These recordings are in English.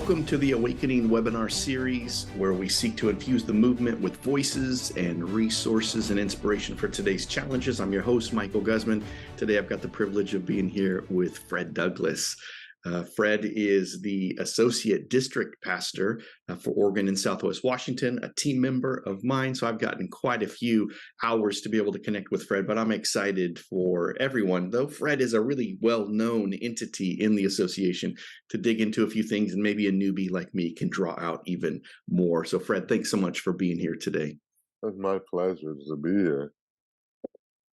Welcome to the Awakening webinar series, where we seek to infuse the movement with voices and resources and inspiration for today's challenges. I'm your host, Michael Guzman. Today, I've got the privilege of being here with Fred Douglas. Fred is the Associate District Pastor for Oregon and Southwest Washington, a team member of mine. So I've gotten quite a few hours to be able to connect with Fred, but I'm excited for everyone, though Fred is a really well-known entity in the association, to dig into a few things, and maybe a newbie like me can draw out even more. So Fred, thanks so much for being here today. It's my pleasure to be here.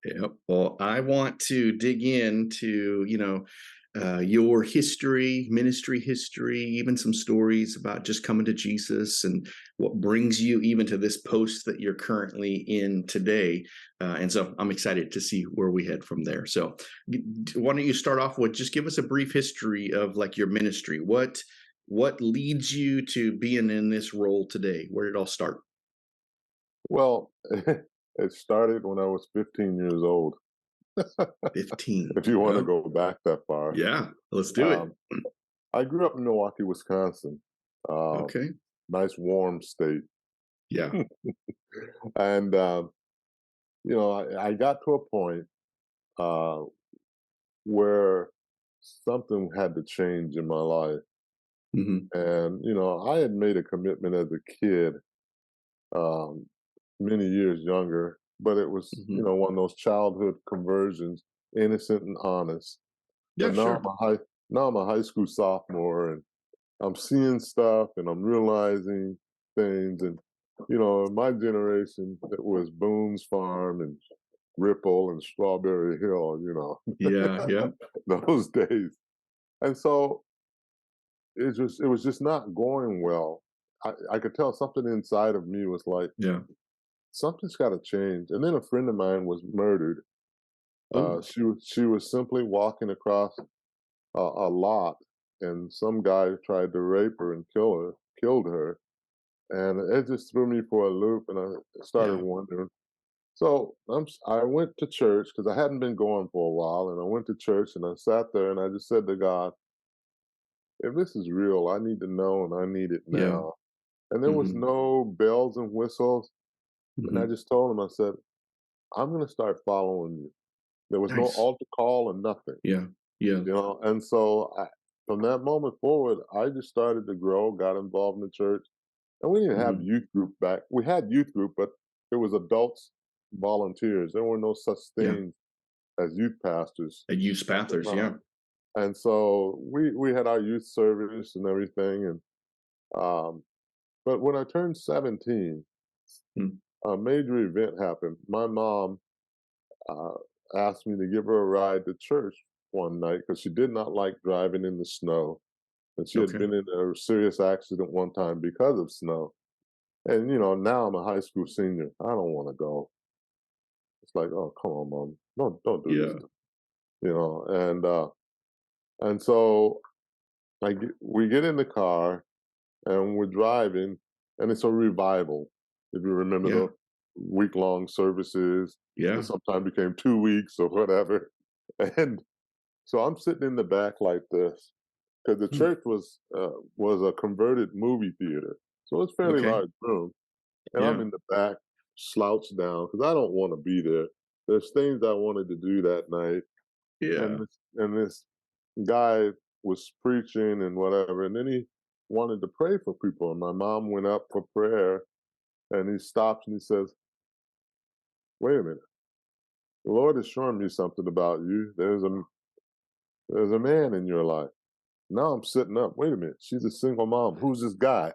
Yep. Well, I want to dig into, your history, ministry history, even some stories about just coming to Jesus and what brings you even to this post that you're currently in today. And so I'm excited to see where we head from there. So why don't you start off with just give us a brief history of like your ministry. What leads you to being in this role today? Where did it all start? Well, it started when I was 15 years old, 15. if you want to Well, go back that far. yeah, let's do it. Um, I grew up in Milwaukee, Wisconsin. Uh, Okay. nice warm state. Yeah. And, I got to a point uh, where something had to change in my life. Hmm. And, I had made a commitment as a kid, um, many years younger, but it was, Hmm. one of those childhood conversions, innocent and honest. Yeah, But sure. now I'm a high school sophomore, and I'm seeing stuff, and I'm realizing things, and in my generation, it was Boone's Farm and Ripple and Strawberry Hill, Yeah, yeah, those days. And so it was just not going well. I could tell something inside of me was like, yeah. something's got to change. And then a friend of mine was murdered. Oh, She was simply walking across a lot, and some guy tried to rape her and killed her, and it just threw me for a loop, and I started yeah. wondering. So I went to church because I hadn't been going for a while, and I went to church and I sat there and I just said to God, if this is real, I need to know and I need it Yeah. now. And there was Hmm. no bells and whistles, and I Hmm. just told him, I said, I'm going to start following you. There was no Nice. altar call or nothing. Yeah. Yeah. And so from that moment forward, I just started to grow, got involved in the church, and we didn't have Hmm. youth group back. We had youth group, but it was adults, volunteers. There were no such Yeah. things as youth pastors A youth at the Panthers. time. Yeah. And so we had our youth service and everything. And but when I turned 17, Mm. a major event happened. My mom uh, asked me to give her a ride to church one night because she did not like driving in the snow. And she had Okay. been in a serious accident one time because of snow. And, now I'm a high school senior. I don't want to go. It's like, oh, come on, mom. Don't do this Yeah. to me, and so we get in the car and we're driving, and it's a revival. If you remember Yeah. the week-long services, that Yeah. sometimes became 2 weeks or whatever. And so I'm sitting in the back like this because the Mm. church was a converted movie theater, so it's a fairly Okay. large room, and I'm Yeah. in the back, slouched down because I don't want to be there. There's things I wanted to do that night, Yeah. and this guy was preaching and whatever, and then he wanted to pray for people, and my mom went up for prayer, and he stops and he says, "Wait a minute, the Lord is showing me something about you. There's a man in your life." Now I'm sitting up. Wait a minute, she's a single mom. Who's this guy?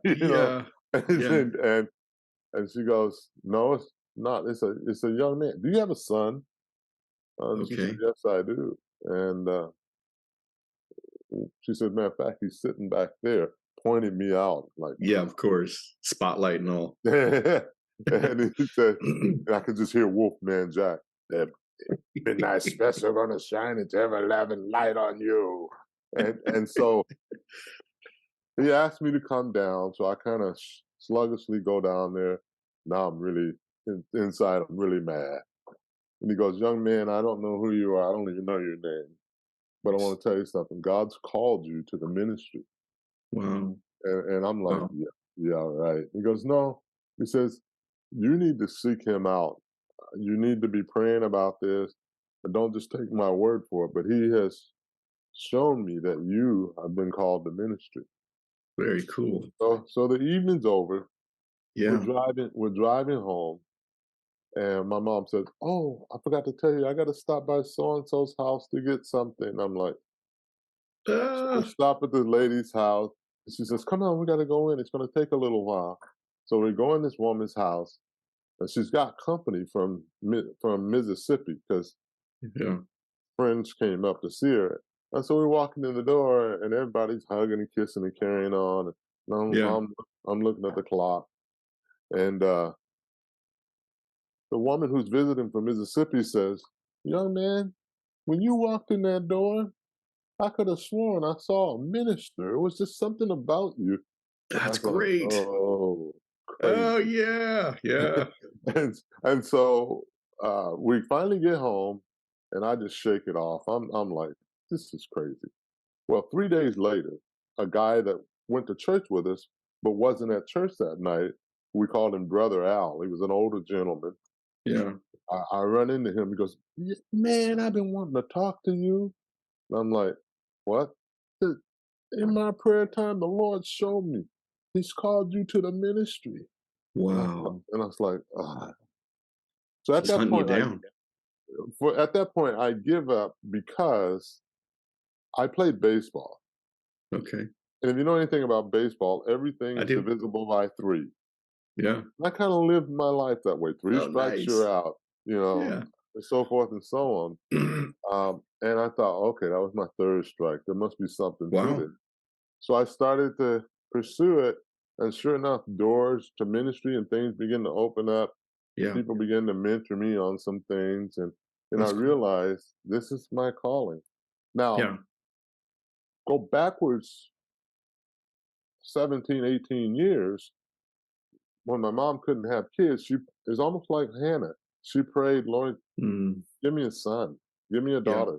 you know, Yeah. Yeah. and she goes, "No, it's not. It's a young man. Do you have a son?" And she said, Okay. "Yes, I do." And she said, "Matter of fact, he's sitting back there," pointing me out like, Yeah. Of course. Spotlight and all. and he said, and I could just hear Wolfman Jack. "That midnight special gonna shine its ever-loving light on you." And so he asked me to come down, so I kind of sluggishly go down there. Now I'm really inside. I'm really mad. And he goes, "Young man, I don't know who you are. I don't even know your name, but I want to tell you something. God's called you to the ministry." Wow. And I'm like, Wow. "Yeah, yeah, right." He goes, "No." He says, "You need to seek him out. You need to be praying about this, and don't just take my word for it, but he has shown me that you have been called to ministry." Very cool. So the evening's over. Yeah. We're driving home, and my mom says, "Oh, I forgot to tell you, I gotta stop by so and so's house to get something." I'm like, so we Ah, stop at the lady's house. And she says, "Come on, we gotta go in. It's gonna take a little while." So we go in this woman's house, and she's got company from Mississippi because yeah. friends came up to see her. And so we're walking in the door, and everybody's hugging and kissing and carrying on. And Yeah. I'm looking at the clock, and the woman who's visiting from Mississippi says, "Young man, when you walked in that door, I could have sworn I saw a minister. It was just something about you." And I That's was like, great. "Oh, Oh, crazy." yeah. Yeah. And so we finally get home, and I just shake it off. I'm like, "This is crazy." Well, 3 days later, a guy that went to church with us but wasn't at church that night, we called him Brother Al. He was an older gentleman. Yeah. I run into him. He goes, Man, I've been wanting to talk to you." And I'm like, "What?" He said, "In my prayer time, the Lord showed me. He's called you to the ministry." Wow. And I was like, ah. So He's hunting you down. at that point, I give up because I played baseball. Okay. And if you know anything about baseball, everything I is do. divisible by three. Yeah. I kind of lived my life that way. Three Oh, strikes, you're nice. out, you know, Yeah. and so forth and so on. And I thought, okay, that was my third strike. There must be something to Wow. this. So I started to pursue it. And sure enough, doors to ministry and things begin to open up. Yeah. People begin to mentor me on some things. And I That's cool. realized this is my calling. Now, Yeah. go backwards 17, 18 years. When my mom couldn't have kids, she is almost like Hannah. She prayed, "Lord, Mm, give me a son, give me a yeah. daughter.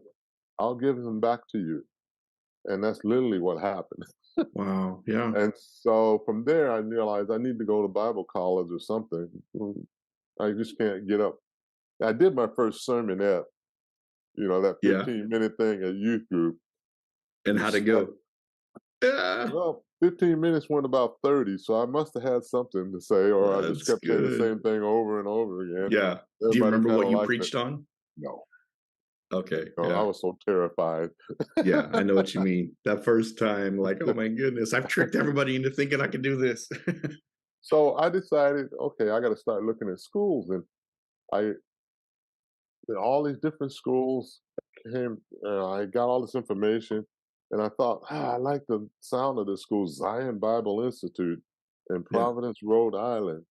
I'll give him back to you." And that's literally what happened. Wow. Yeah. And so from there, I realized I need to go to Bible college or something. I just can't get up. I did my first sermonette, that Yeah. 15-minute thing at youth group. And how'd it go? Yeah. Well, 15 minutes went about 30, so I must have had something to say, or I just That's kept saying the good. same thing over and over again. Yeah. Do you Everybody remember kind what of you liked it. preached on? No, Okay. no, I Yeah. was so terrified. Yeah. I know what you mean. That first time, like, oh my goodness, I've tricked everybody into thinking I can do this. So I decided, okay, I got to start looking at schools, and I all these different schools came. I got all this information, and I thought, I like the sound of this school, Zion Bible Institute in Yeah. Providence, Rhode Island.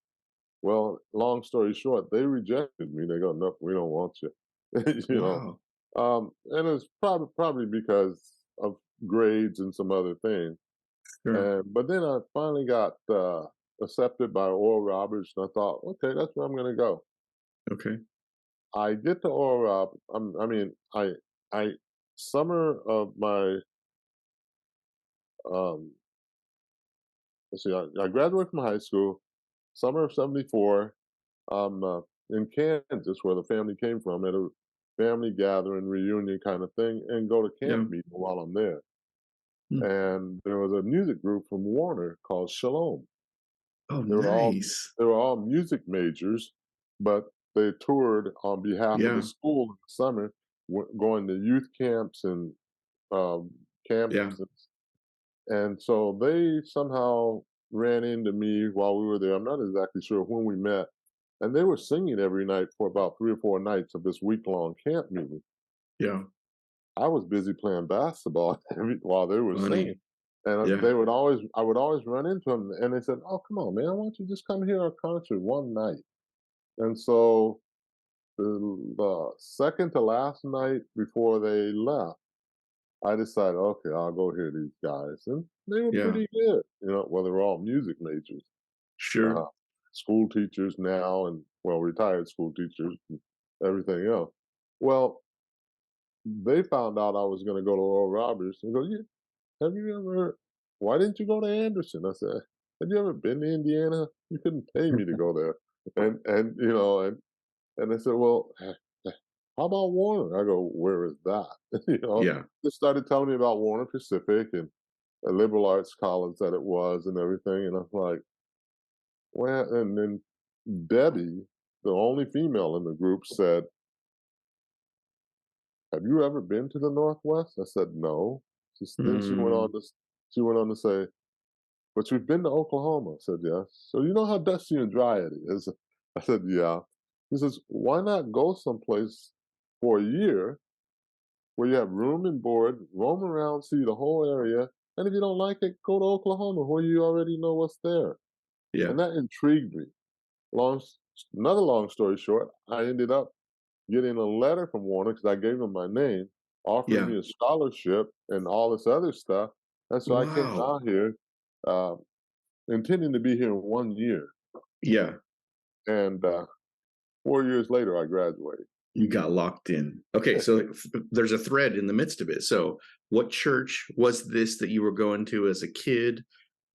Well, long story short, they rejected me. They go, "No, we don't want you." you know, Wow. and it's probably because of grades and some other things. Sure. And but then I finally got accepted by Oral Roberts, and I thought, okay, that's where I'm going to go. Okay. I get to Oral Roberts. I mean, I summer of my um, let's see, I graduated from high school, summer of '74. I'm in Kansas, where the family came from, at a family gathering reunion kind of thing, and go to camp Yeah. meeting while I'm there. Hmm. And there was a music group from Warner called Shalom. Oh, They were all nice. they were all music majors, but they toured on behalf of the Yeah. school in the summer, going to youth camps and um, Yeah. camps, and so they somehow ran into me while we were there. I'm not exactly sure when we met, and they were singing every night for about 3 or 4 nights of this week-long camp meeting. Yeah. I was busy playing basketball while they were singing, Funny. and Yeah. I would always run into them, and they said, "Oh, come on, man, why don't you just come hear our concert one night?" And so the second to last night before they left, I decided, okay, I'll go hear these guys, and they were Yeah. pretty good. Well, they were all music majors, uh, Sure. school teachers now, and well, retired school teachers, and everything else. Well, they found out I was going to go to Oral Roberts, and go, "Yeah, have you ever heard?" why didn't you go to Anderson? I said, have you ever been to Indiana? You couldn't pay me to go there. And they said, well, how about Warner? I go, where is that? Yeah. They started telling me about Warner Pacific and a liberal arts college that it was and everything. And I'm like, well, and then Debbie, the only female in the group, said, have you ever been to the Northwest? I said, no. Then Mm, she went on to say, but you've been to Oklahoma? I said, yes. So you know how dusty and dry it is? I said, yeah. He says, why not go someplace for a year where you have room and board, roam around, see the whole area, and if you don't like it, go to Oklahoma where you already know what's there. yeah. And that intrigued me. Long, Another long story short, I ended up getting a letter from Warner because I gave them my name, offering Yeah. me a scholarship and all this other stuff. And so I came Wow. out here, uh, intending to be here in 1 year. Yeah. And 4 years later, I graduated. You got locked in. Okay, so there's a thread in the midst of it. So, what church was this that you were going to as a kid?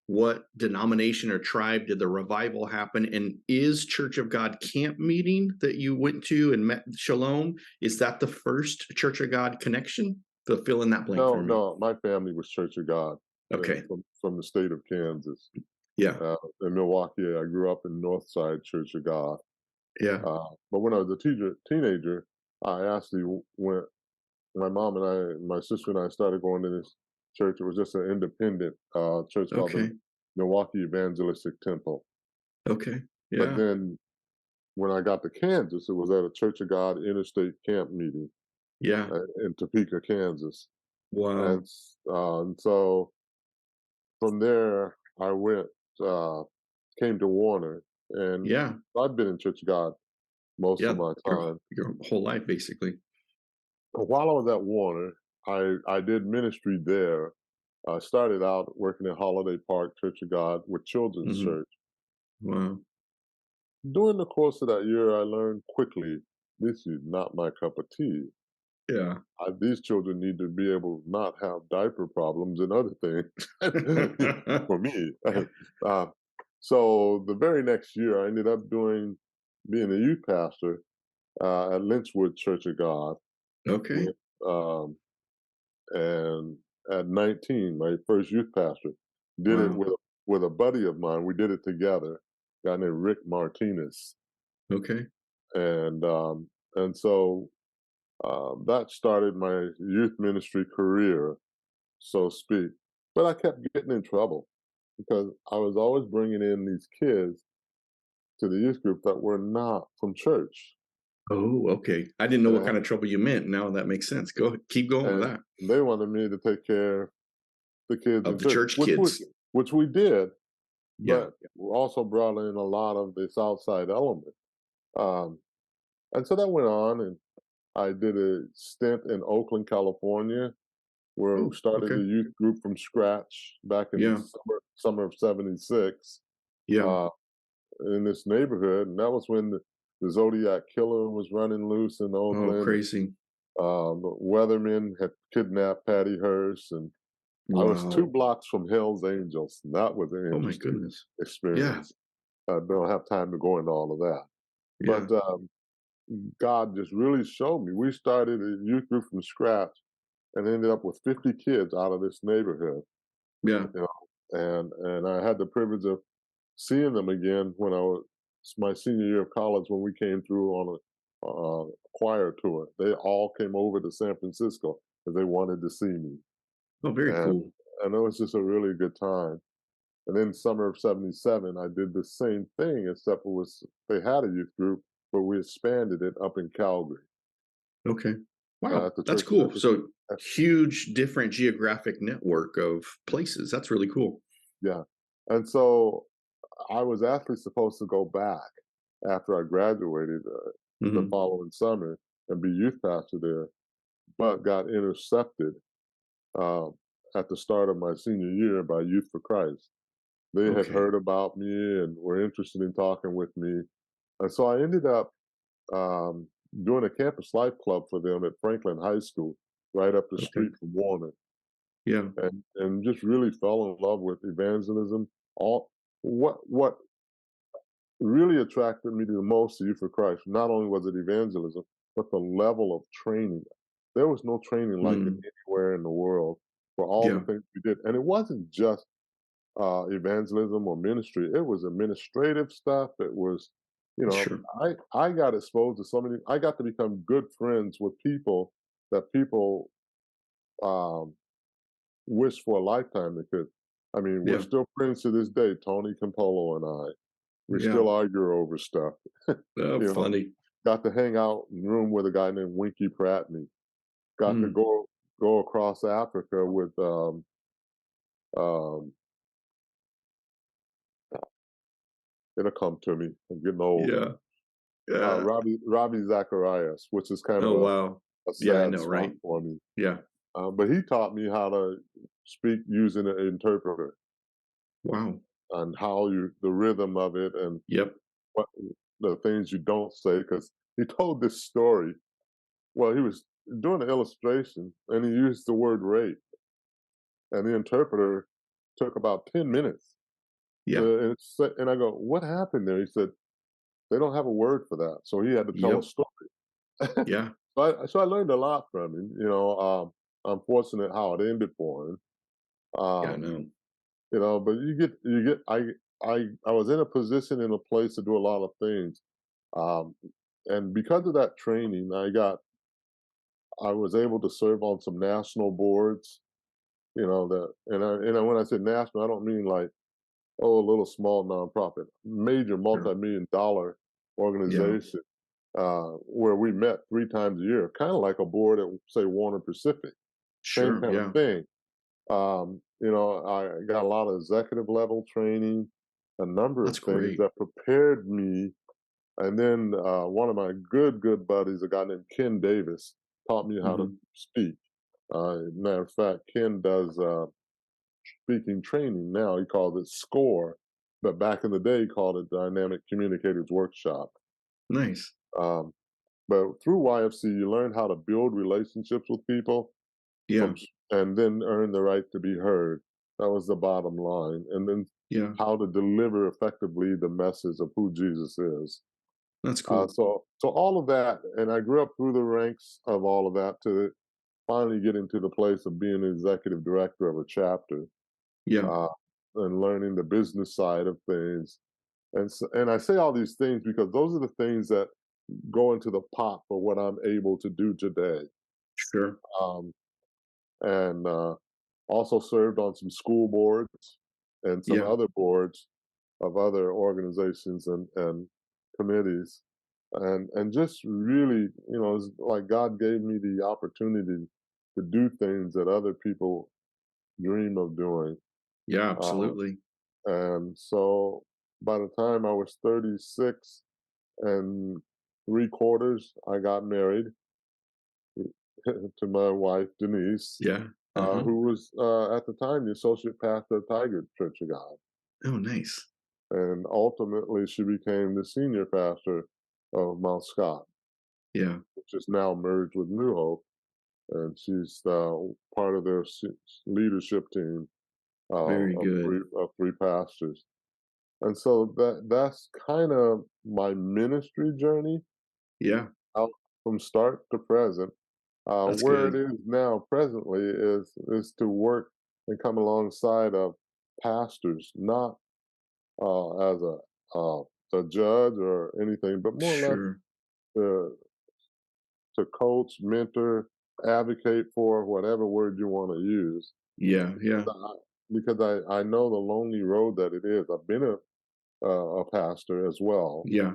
What denomination or tribe did the revival happen? And is Church of God camp meeting that you went to and met Shalom? Is that the first Church of God connection? To fill in that blank No, for me. no, my family was Church of God Okay. from the state of Kansas. Yeah. In Milwaukee, I grew up in Northside Church of God. Yeah. But when I was a teenager, I actually went. My mom and my sister and I started going to this church. It was just an independent church called the Okay. Milwaukee Evangelistic Temple. Okay. But Yeah. then when I got to Kansas, it was at a Church of God interstate camp meeting Yeah. in Topeka, Kansas. Wow. And so from there, I uh, came to Warner, and Yeah. I've been in Church of God most of Yeah. my time. Your whole life, basically. While I was at Warner, I did ministry there. I started out working at Holiday Park Church of God with Children's Hmm. Church. Wow. During the course of that year, I learned quickly this is not my cup of tea. Yeah. These children need to be able to not have diaper problems and other things for me. uh, so the very next year, I ended up being a youth pastor at Lynchwood Church of God Okay. with um, and at 19, my first youth pastor did it Wow. with a buddy of mine. We did it together, a guy named Rick Martinez, Okay. and so that started my youth ministry career, so to speak. But I kept getting in trouble because I was always bringing in these kids to the youth group that were not from church, Oh, okay. I didn't know what and, kind of trouble you meant. Now that makes sense. Go keep going with and that. they wanted me to take care of the kids in Of the church, church kids. which we did. Yeah. But we also brought in a lot of this outside element. Um, and so that went on, and I did a stint in Oakland, California, where we Oh, started okay. a youth group from scratch back in Yeah. summer of '76 Yeah. uh, in this neighborhood. And that was when the Zodiac Killer was running loose in Oh, Oakland. crazy. The Weathermen had kidnapped Patty Hearst, and I was two Wow. blocks from Hell's Angels. And that was an Oh my interesting goodness. Yeah. experience. I don't have time to go into all of that. Yeah. But God just really showed me. We started a youth group from scratch and ended up with 50 kids out of this neighborhood, Yeah. you know. And I had the privilege of seeing them again when I was my senior year of college when we came through on a choir tour. They all came over to San Francisco because they wanted to see me, Oh, very and cool. and it was just a really good time. And then summer of '77, I did the same thing, except it was they had a youth group, but we expanded it up in Calgary Okay. Wow. at the That's church. cool. So huge different geographic network of places. That's really cool. Yeah, and so I was actually supposed to go back after I graduated the Hmm. following summer and be youth pastor there, but got intercepted uh, at the start of my senior year by Youth for Christ. They had Okay. heard about me and were interested in talking with me, and so I ended up um, doing a campus life club for them at Franklin High School, right up the Okay. street from Warner. Yeah. and just really fell in love with evangelism. All what really attracted me to the most to Youth for Christ, not only was it evangelism, but the level of training. There was no training like it Mm. anywhere in the world for all the Yeah. things we did. And it wasn't just evangelism or ministry, it was administrative stuff. It was, Sure. I got exposed to so many, I got to become good friends with people that people um, wish for a lifetime they could. I mean, we're Yeah. still friends to this day, Tony Campolo and I. We Yeah. still argue over stuff. Oh, You know, funny. got to hang out in a room with a guy named Winky Pratney. Got to Mm. go across Africa with um, it'll come to me. I'm getting old. Yeah. Yeah. Robbie Zacharias, which is kind of Oh, wow. a Yeah, I sad know, spot right? for me. Yeah. But he taught me how to speak using an interpreter Wow. and how the rhythm of it and Yep. what the things you don't say. Because he told this story. Well, he was doing an illustration and he used the word rape, and the interpreter took about 10 minutes. Yeah. And I go, what happened there? He said, they don't have a word for that. So he had to tell a Yep. story. Yeah. So I learned a lot from him. I'm fortunate how it ended for him. Yeah, I Um, know. but I was in a position in a place to do a lot of things. Um, and because of that training, I was able to serve on some national boards. When I say national, I don't mean like, oh, a little small nonprofit, major Sure. multi-million dollar Yeah. organization where we met 3 times a year, kind of like a board at, say, Warner Pacific, same Sure. kind of Yeah. thing. I got a lot of executive level training, a number of That's things great. that prepared me. And then one of my good buddies, a guy named Ken Davis, taught me how to Mhm. speak. Matter of fact, Ken does speaking training now. He calls it SCORE, but back in the day, he called it Dynamic Communicators Workshop. Nice. Um, but through YFC, you learn how to build relationships with people Yeah. and then earn the right to be heard. That was the bottom line. And then Yeah. how to deliver effectively the message of who Jesus is. That's Uh, cool. so, so all of that, and I grew up through the ranks of all of that to finally getting to the place of being an executive director of a chapter Yeah. uh, and learning the business side of things. And I say all these things because those are the things that go into the pot for what I'm able to do today. Sure. Um, and Also served on some school boards and some Yeah. other boards of other organizations and committees. And just really, it's like God gave me the opportunity to do things that other people dream of doing. Yeah, Uh, absolutely. and so by the time I was 36 and 3/4, I got married to my wife, Denise, Yeah. Uh-huh. who was at the time the associate pastor of Tiger Church of God. Oh, nice. And ultimately, she became the senior pastor of Mount Scott, Yeah. which is now merged with New Hope. And she's part of their leadership team Very of good. three pastors. And so that's kind of my ministry journey Yeah. out from start to present. That's Where it good. is now presently is to work and come alongside of pastors, not as a judge or anything, but more or less Sure. to coach, mentor, advocate for whatever word you want to use. Yeah. Yeah. Because I, because I know the lonely road that it is. I've been a pastor as well Yeah.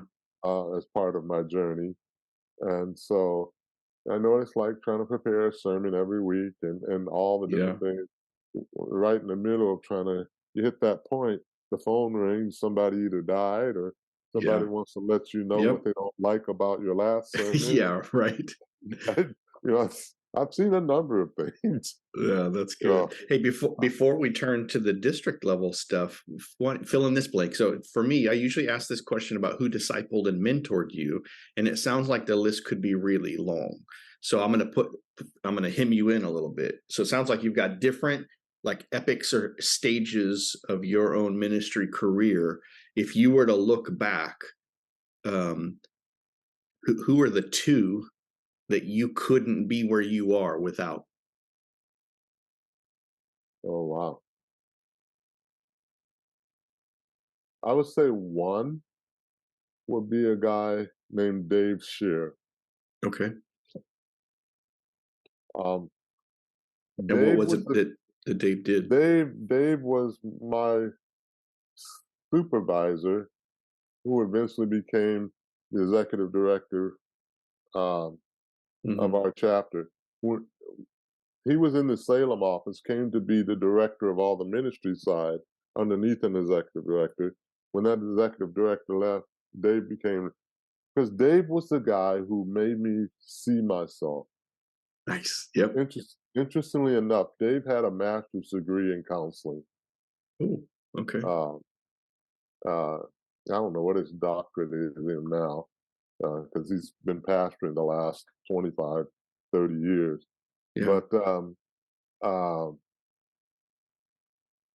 as part of my journey, and so I know it's like trying to prepare a sermon every week and all the different Yeah. things. Right in the middle of trying to you hit that point, the phone rings, somebody either died or somebody Yeah. wants to let you know what Yep. they don't like about your last sermon. Yeah, right. You know, I've seen a number of things. Yeah, that's You good. know, Hey, before we turn to the district level stuff, fill in this blank. So for me, I usually ask this question about who discipled and mentored you, and it sounds like the list could be really long. So I'm gonna hem you in a little bit. So it sounds like you've got different like epics or stages of your own ministry career. If you were to look back, um, who are the two that you couldn't be where you are without? oh wow. I would say one would be a guy named Dave Shear. Okay. Um, And what Dave was was it the that Dave did? Dave was my supervisor who eventually became the executive director um, of Mhm. our chapter. When he was in the Salem office, came to be the director of all the ministry side underneath an executive director. When that executive director left, Dave became because Dave was the guy who made me see myself. Nice. Yep. Interestingly enough, Dave had a master's degree in counseling. Oh, okay. Um, I don't know what his doctorate is in now because he's been pastoring the last 25, 30 years. Yeah. But um,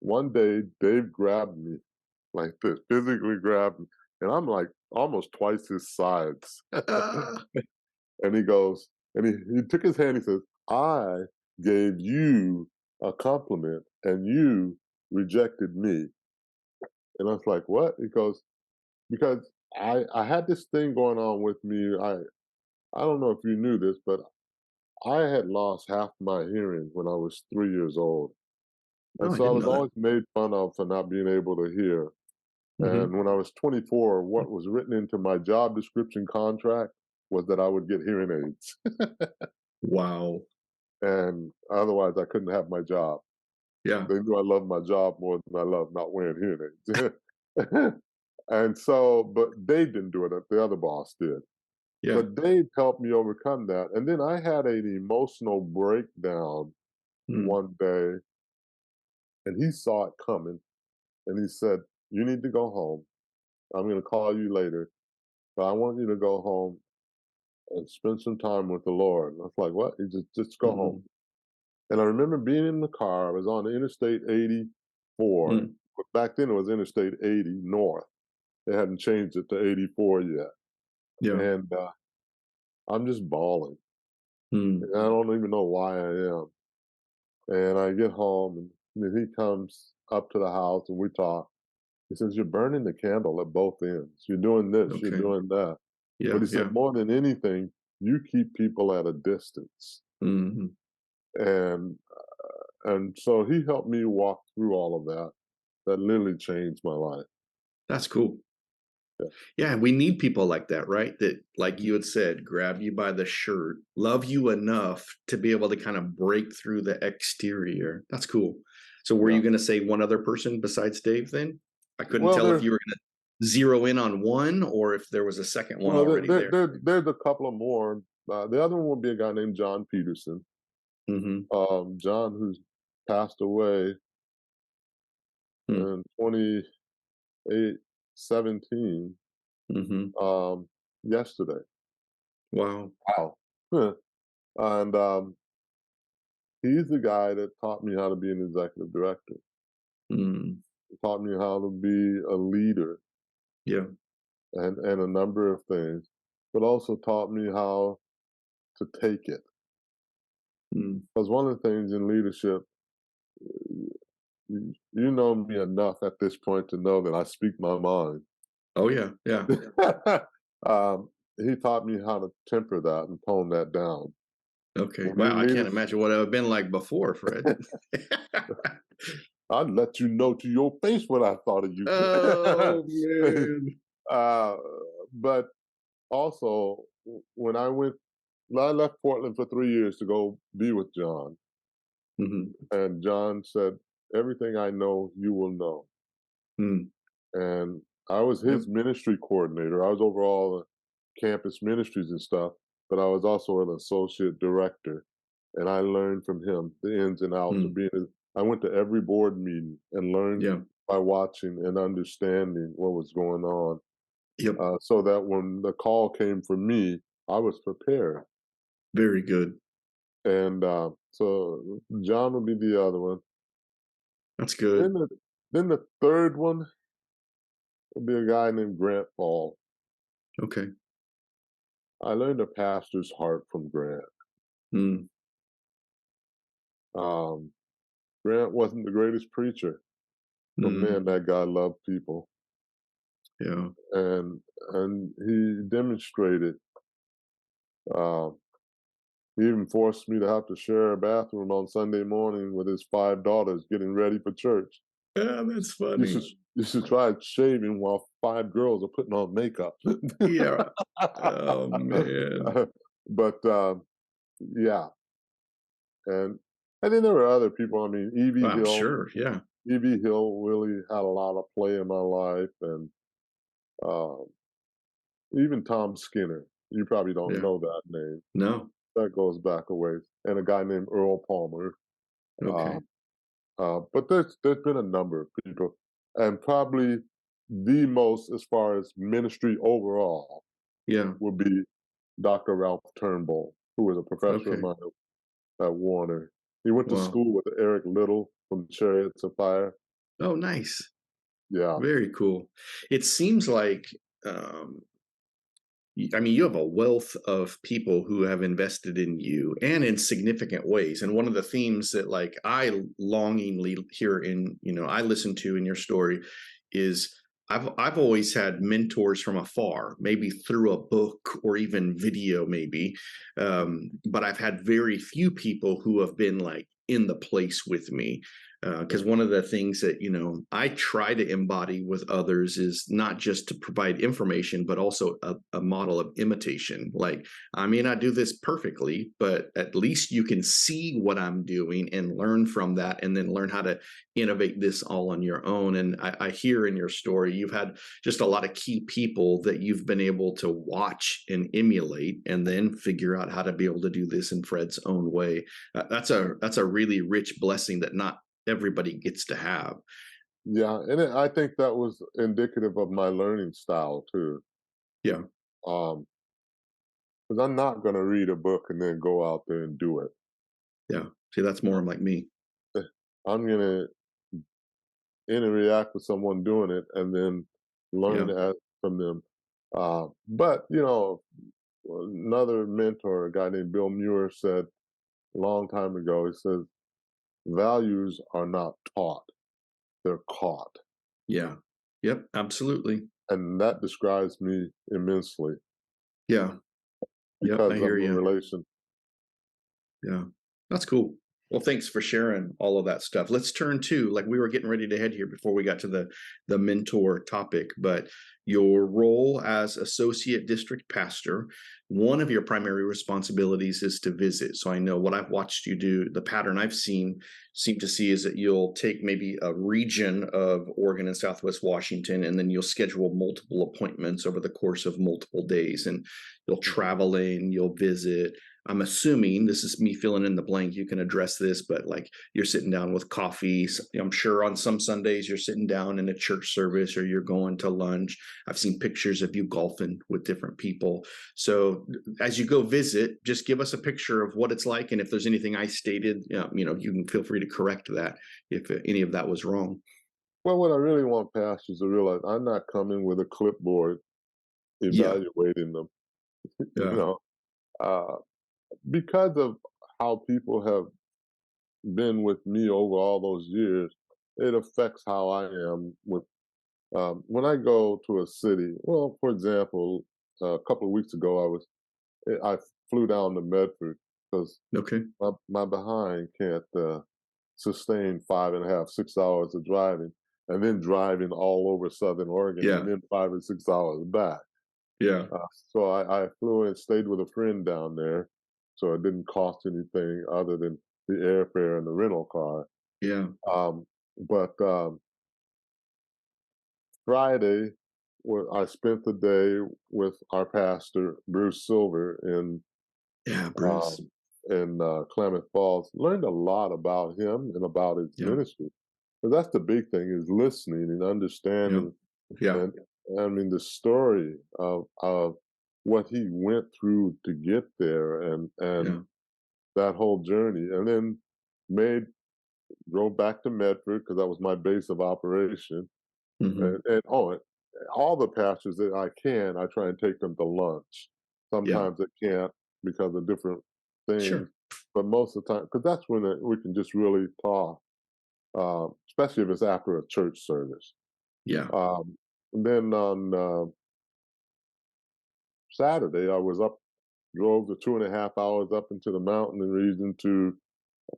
one day, Dave grabbed me like this, physically grabbed me, and I'm like almost twice his size. Ah, And he goes, and he took his hand, he says, I gave you a compliment and you rejected me. And I was like, what? He goes, because I had this thing going on with me. I don't know if you knew this, but I had lost half my hearing when I was 3 years old. And no, I so I didn't was know that. always made fun of for not being able to hear. Mhm. And when I was 24, what was written into my job description contract was that I would get hearing aids. Wow. And otherwise, I couldn't have my job. Yeah. They knew I loved my job more than I loved not wearing hearing aids. And so, but Dave didn't do it, the other boss did. Yeah. But Dave helped me overcome that. And then I had an emotional breakdown Mm. one day, and he saw it coming. And he said, you need to go home. I'm going to call you later, but I want you to go home and spend some time with the Lord. And I was like, what? He just go home. Mhm. And I remember being in the car. I was on Interstate 84. Mm. But back then it was Interstate 80 North. They hadn't changed it to 84 yet. Yeah. And I'm just bawling. Mm. And I don't even know why I am. And I get home, and then he comes up to the house and we talk. He says, you're burning the candle at both ends. You're doing this, you're Okay. doing that. But Yeah, he said, yeah. more than anything, you keep people at a distance. Mhm. And so he helped me walk through all of that. That literally changed my life. That's cool. Yeah. Yeah, we need people like that, right? That, like Mhm. you had said, grab you by the shirt, love you enough to be able to kind of break through the exterior. That's cool. So were Yeah. you gonna say one other person besides Dave then? I couldn't Well, tell if there, you were gonna zero in on one or if there was a second one well, already there. there's a couple of more. The other one would be a guy named John Peterson. Mhm. John, who's passed away Mm. in 2017, Mhm. yesterday. Wow. Wow. And he's the guy that taught me how to be an executive director. Mm. He taught me how to be a leader Yeah. and a number of things, but also taught me how to take it. Mm. Because one of the things in leadership, you know me enough at this point to know that I speak my mind. Oh, yeah, yeah. um, he taught me how to temper that and tone that down. Okay. When Wow, in I can't leadership, imagine what it would have been like before, Fred. I'd let you know to your face what I thought of you. Oh, man. uh, but also, when I left Portland for 3 years to go be with John, Mhm. and John said, "Everything I know, you will know." Mm. And I was Yep. his ministry coordinator. I was over all the campus ministries and stuff, but I was also an associate director. and I learned from him the ins and outs of Mm, being. I went to every board meeting and learned yeah. by watching and understanding what was going on, Yep. so that when the call came for me, I was prepared. Very good. And so John would be the other one. That's Then good. the third one would be a guy named Grant Paul. Okay. I learned a pastor's heart from Grant. Mm, Um, Grant wasn't the greatest preacher, but mm, man, that guy loved people, yeah. and he demonstrated. Uh, he even forced me to have to share a bathroom on Sunday morning with his 5 daughters getting ready for church. Yeah, that's You funny. should you should try shaving while 5 girls are putting on makeup. Yeah. Oh, man. But yeah, and then there were other people. I mean, Well, I'm sure. Yeah. Evie Hill really had a lot of play in my life, and um, even Tom Skinner. You probably don't Yeah. know that name. No. That goes back a ways. And a guy named Earl Palmer. Uh, Okay. but there's been a number of people, and probably the most as far as ministry overall Yeah. would be Dr. Ralph Turnbull, who was a professor of Okay. mine at Warner. He went to Wow. school with Eric Liddell from Chariots of Fire. Oh, nice. Yeah, Very cool. It seems like, um, I mean, you have a wealth of people who have invested in you and in significant ways. And one of the themes that, like, I longingly hear in, I listen to in your story is I've always had mentors from afar, maybe through a book or even video, maybe. But I've had very few people who have been like in the place with me. Because one of the things that I try to embody with others is not just to provide information, but also a model of imitation. Like, I may not do this perfectly, but at least you can see what I'm doing and learn from that, and then learn how to innovate this all on your own. And I hear in your story you've had just a lot of key people that you've been able to watch and emulate, and then figure out how to be able to do this in Fred's own way. That's a really rich blessing that not everybody gets to have. yeah, and I think that was indicative of my learning style too. Yeah, Because I'm not going to read a book and then go out there and do it. yeah. See, that's more like me. I'm going to interact with someone doing it and then learn Yeah, from them. But another mentor, a guy named Bill Muir, said a long time ago. He says values are not taught; they're caught, yeah, yep, absolutely. and that describes me immensely Yeah, yep. I because of hear the you. relation. Yeah, that's cool. Well, thanks for sharing all of that stuff. Let's turn to, like, we were getting ready to head here before we got to the mentor topic, but your role as associate district pastor, one of your primary responsibilities is to visit. So I know what I've watched you do, the pattern I've seem to see is that you'll take maybe a region of Oregon and Southwest Washington, and then you'll schedule multiple appointments over the course of multiple days, and you'll Mhm. travel in, you'll visit. I'm assuming, this is me filling in the blank, you can address this, but like, you're sitting down with coffee. I'm sure on some Sundays you're sitting down in a church service, or you're going to lunch. I've seen pictures of you golfing with different people. So as you go visit, just give us a picture of what it's like. And if there's anything I stated, you can feel free to correct that if any of that was wrong. Well, what I really want pastors to realize, I'm not coming with a clipboard Yeah. evaluating them. You Yeah. know, uh, because of how people have been with me over all those years, it affects how I am with when I go to a city. Well, for example, a couple of weeks ago, I flew down to Medford because Okay. my behind can't sustain 5.5, 6 hours of driving, and then driving all over Southern Oregon, and Yeah. then 5 or 6 hours back. Yeah. So I flew and stayed with a friend down there, so it didn't cost anything other than the airfare and the rental car. Yeah. But Friday, I spent the day with our pastor, Bruce Silver, in Yeah. um, Bruce. in Klamath Falls. Learned a lot about him and about his Yeah. ministry. But that's the big thing, is listening and Yeah. understanding. Yeah. And I mean, the story of what he went through to get there, and Yeah. that whole journey, and then made drove back to Medford because that was my base of operation. Hmm. And all the pastors that I try and take them to lunch. Yeah. Sometimes I can't because of different things, Sure. but most of the time, because that's when we can just really talk, especially if it's after a church service. Yeah. Um, then on Saturday, I was up, drove the 2.5 hours up into the mountain region to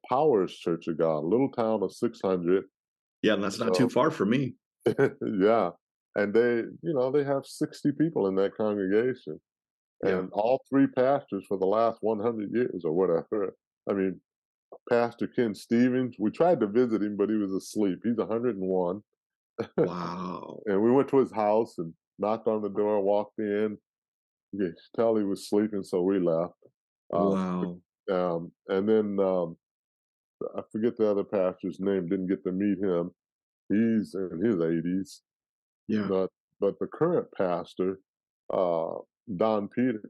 Powers Church of God, a little town of 600. Yeah. And that's not too So far from me. yeah, and they have 60 people in that congregation, Yeah. and all three pastors for the last 100 years or whatever. I mean, Pastor Ken Stevens, we tried to visit him, but he was asleep. He's 101, Wow. and we went to his house and knocked on the door, walked in. You could tell he was sleeping, so we left. Uh, Wow. and then I forget the other pastor's name. Didn't get to meet him. He's in his 80s. Yeah. But the current pastor, uh, Don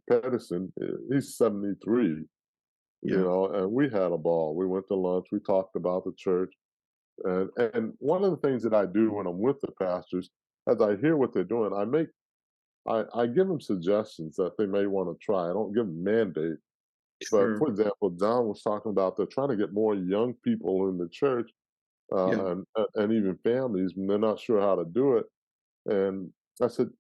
Pedersen, he's 73. Yeah. And we had a ball. We went to lunch. We talked about the church, and one of the things that I do when I'm with the pastors, as I hear what they're doing, I give them suggestions that they may want to try. I don't give them mandate. But Sure. for example, John was talking about they're trying to get more young people in the church, Yeah. and even families, and they're not sure how to do it. And I said,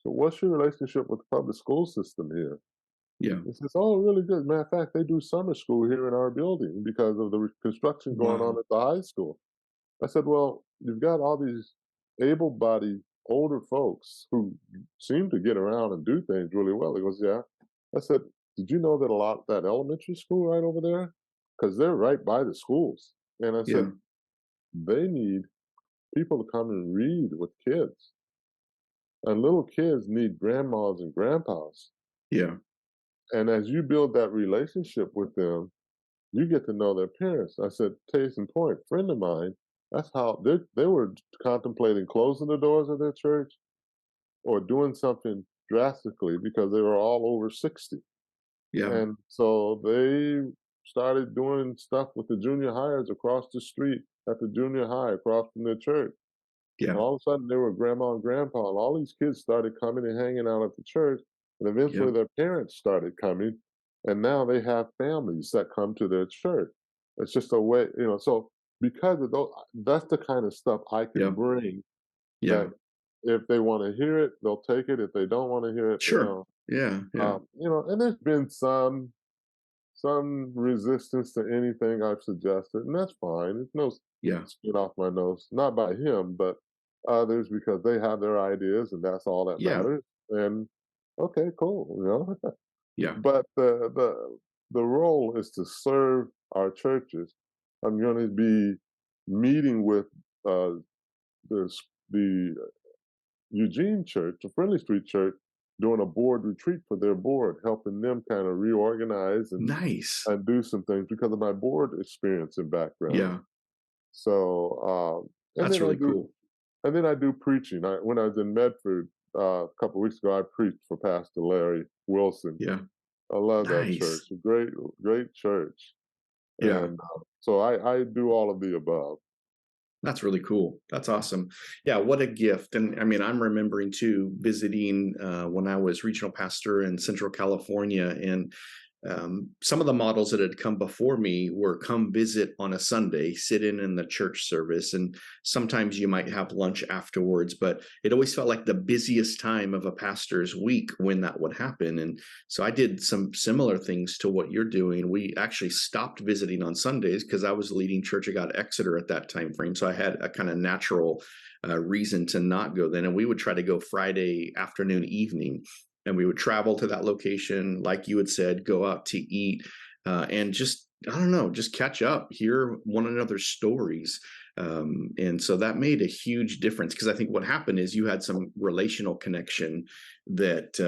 "So what's your relationship with the public school system here?" Yeah. He says, "Oh, really good. Matter of fact, they do summer school here in our building because of the construction going on Wow. at the high school." I said, "Well, you've got all these able-bodied older folks who seem to get around and do things really well." He goes, "Yeah." I said, "Did you know that a lot that elementary school right over there, because they're right by the schools." And I Yeah. said, "They need people to come and read with kids, and little kids need grandmas and grandpas. Yeah. And as you build that relationship with them, you get to know their parents." I said, "Case in point, friend of mine, that's how they were contemplating closing the doors of their church or doing something drastically because they were all over 60. Yeah. And so they started doing stuff with the junior hires across the street at the junior high across from their church. And Yeah. all of a sudden, they were grandma and grandpa, and all these kids started coming and hanging out at the church. And Yeah. eventually, their parents started coming, and now they have families that come to their church. It's just a way. So because of those, that's the kind of stuff I can Yeah. bring. Yeah. That if they want to hear it, they'll take it. If they don't want to hear it, Sure. Yeah. Yeah. And there's been some resistance to anything I've suggested, and that's fine. It's no Yeah. skin off my nose, not by him, but others because they have their ideas, and that's all that Yeah. matters. And okay, cool. Yeah. But the role is to serve our churches. I'm going to be meeting with uh, the Eugene Church, the Friendly Street Church, doing a board retreat for their board, helping them kind of reorganize Nice. and do some things because of my board experience and background. Yeah. So, and That's then I really do, cool. and then I do preaching. When I was in Medford a couple of weeks ago, I preached for Pastor Larry Wilson. Yeah. I love that church. Nice. A great, great church. Yeah. And so I do all of the above. That's really cool. That's awesome. Yeah, what a gift. And I mean, I'm remembering too visiting when I was regional pastor in Central California, and some of the models that had come before me were come visit on a Sunday, sit in the church service, and sometimes you might have lunch afterwards. But it always felt like the busiest time of a pastor's week when that would happen. And so I did some similar things to what you're doing. We actually stopped visiting on Sundays because I was leading Church of God Exeter at that time frame. So I had a kind of natural reason to not go then, and we would try to go Friday afternoon, evening, and we would travel to that location, like you had said, go out to eat, and just I don't know, just catch up, hear one another's stories. And so that made a huge difference, because I think what happened is you had some relational connection that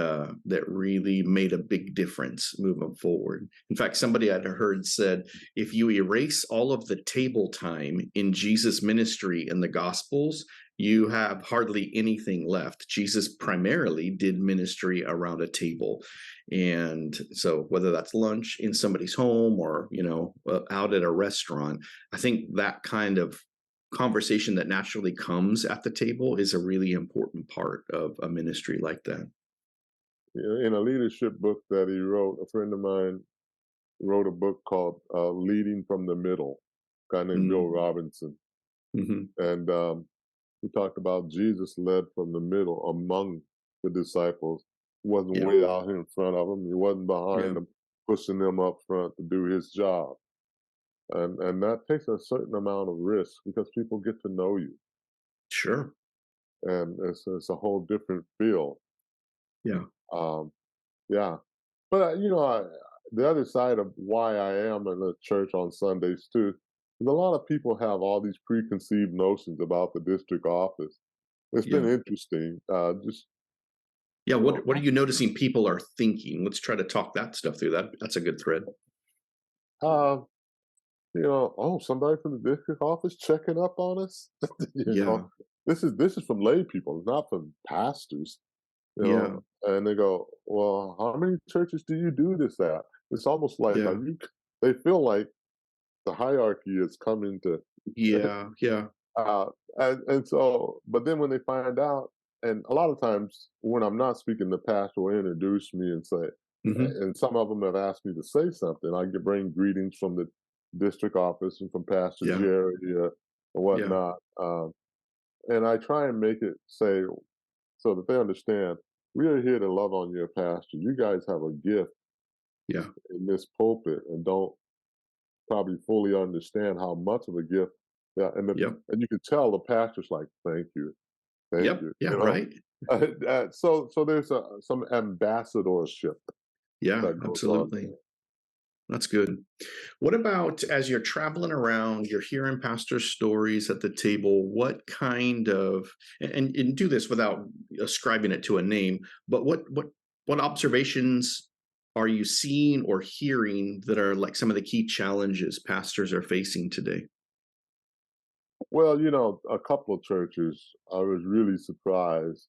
really made a big difference moving forward. In fact, somebody I'd heard said, if you erase all of the table time in Jesus' ministry in the Gospels, you have hardly anything left. Jesus primarily did ministry around a table. And so whether that's lunch in somebody's home or, out at a restaurant, I think that kind of conversation that naturally comes at the table is a really important part of a ministry like that. In a leadership book that he wrote, a friend of mine wrote a book called Leading from the Middle, a guy named Bill Mm, Robinson. mhm. And he talked about Jesus led from the middle among the disciples. He wasn't Yeah, way out here in front of them. He wasn't yeah, behind them, pushing them up front to do his job. And that takes a certain amount of risk because people get to know you, sure. and it's a whole different feel. Yeah, Um, yeah, but the other side of why I am in the church on Sundays too is a lot of people have all these preconceived notions about the district office. It's been yeah. interesting. Just Yeah, you know, what are you noticing people are thinking? Let's try to talk that stuff through. That's a good thread. uh, oh, somebody from the district office checking up on us. you know, Yeah, this is from lay people, it's not from pastors. yeah, And they go, "Well, how many churches do you do this at?" It's almost like yeah, they feel like the hierarchy is coming to, yeah, yeah. uh, and so, but then when they find out, and a lot of times when I'm not speaking, the pastor will introduce me and say, Mhm. and some of them have asked me to say something. I can bring greetings from the district office and from Pastor Yeah, Jerry or yeah, whatnot, and I try and make it say so that they understand we are here to love on your pastor. You guys have a gift yeah. in this pulpit and don't probably fully understand how much of a gift. Yeah, Yep, and you can tell the pastor's like, thank yep, you, yeah, right. so there's some ambassadorship Yeah, that goes on absolutely. That's good. What about as you're traveling around, you're hearing pastor stories at the table, what kind of, and do this without ascribing it to a name, but what observations are you seeing or hearing that are like some of the key challenges pastors are facing today? Well, a couple of churches, I was really surprised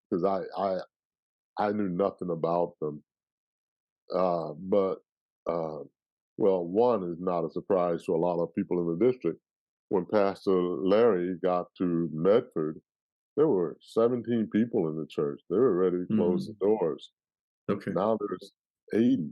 because I knew nothing about them. But well, one is not a surprise to a lot of people in the district. When Pastor Larry got to Medford, there were 17 people in the church. They were ready to close the Mm, doors. okay. Now there's 80,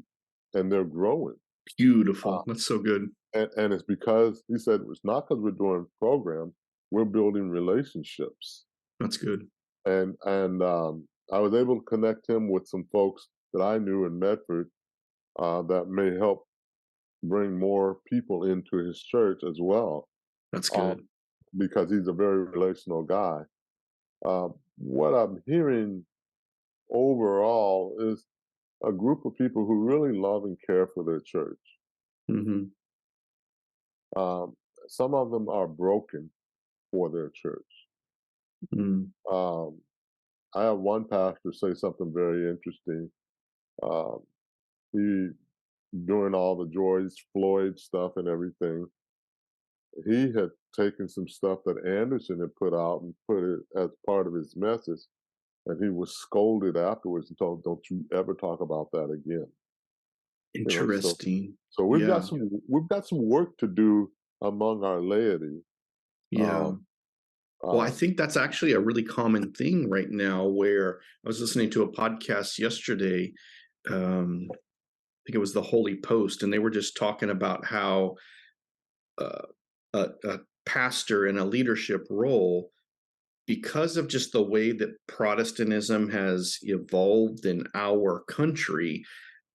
and they're growing. Uh, Beautiful. That's so good. and it's because he said it's not because we're doing programs, we're building relationships. That's good. And I was able to connect him with some folks that I knew in Medford that may help bring more people into his church as well, That's um, good. because he's a very relational guy. What I'm hearing overall is a group of people who really love and care for their church. Hmm. Um, some of them are broken for their church. Mm, Um, I have one pastor say something very interesting. Um, he, during all the George Floyd stuff and everything, he had taken some stuff that Anderson had put out and put it as part of his message, and he was scolded afterwards and told, "Don't you ever talk about that again." You know, so interesting. so Yeah. we've got some work to do among our laity. Yeah. Um, Well, I um, think that's actually a really common thing right now, where I was listening to a podcast yesterday. I think it was the Holy Post, and they were just talking about how uh, a pastor in a leadership role, because of just the way that Protestantism has evolved in our country,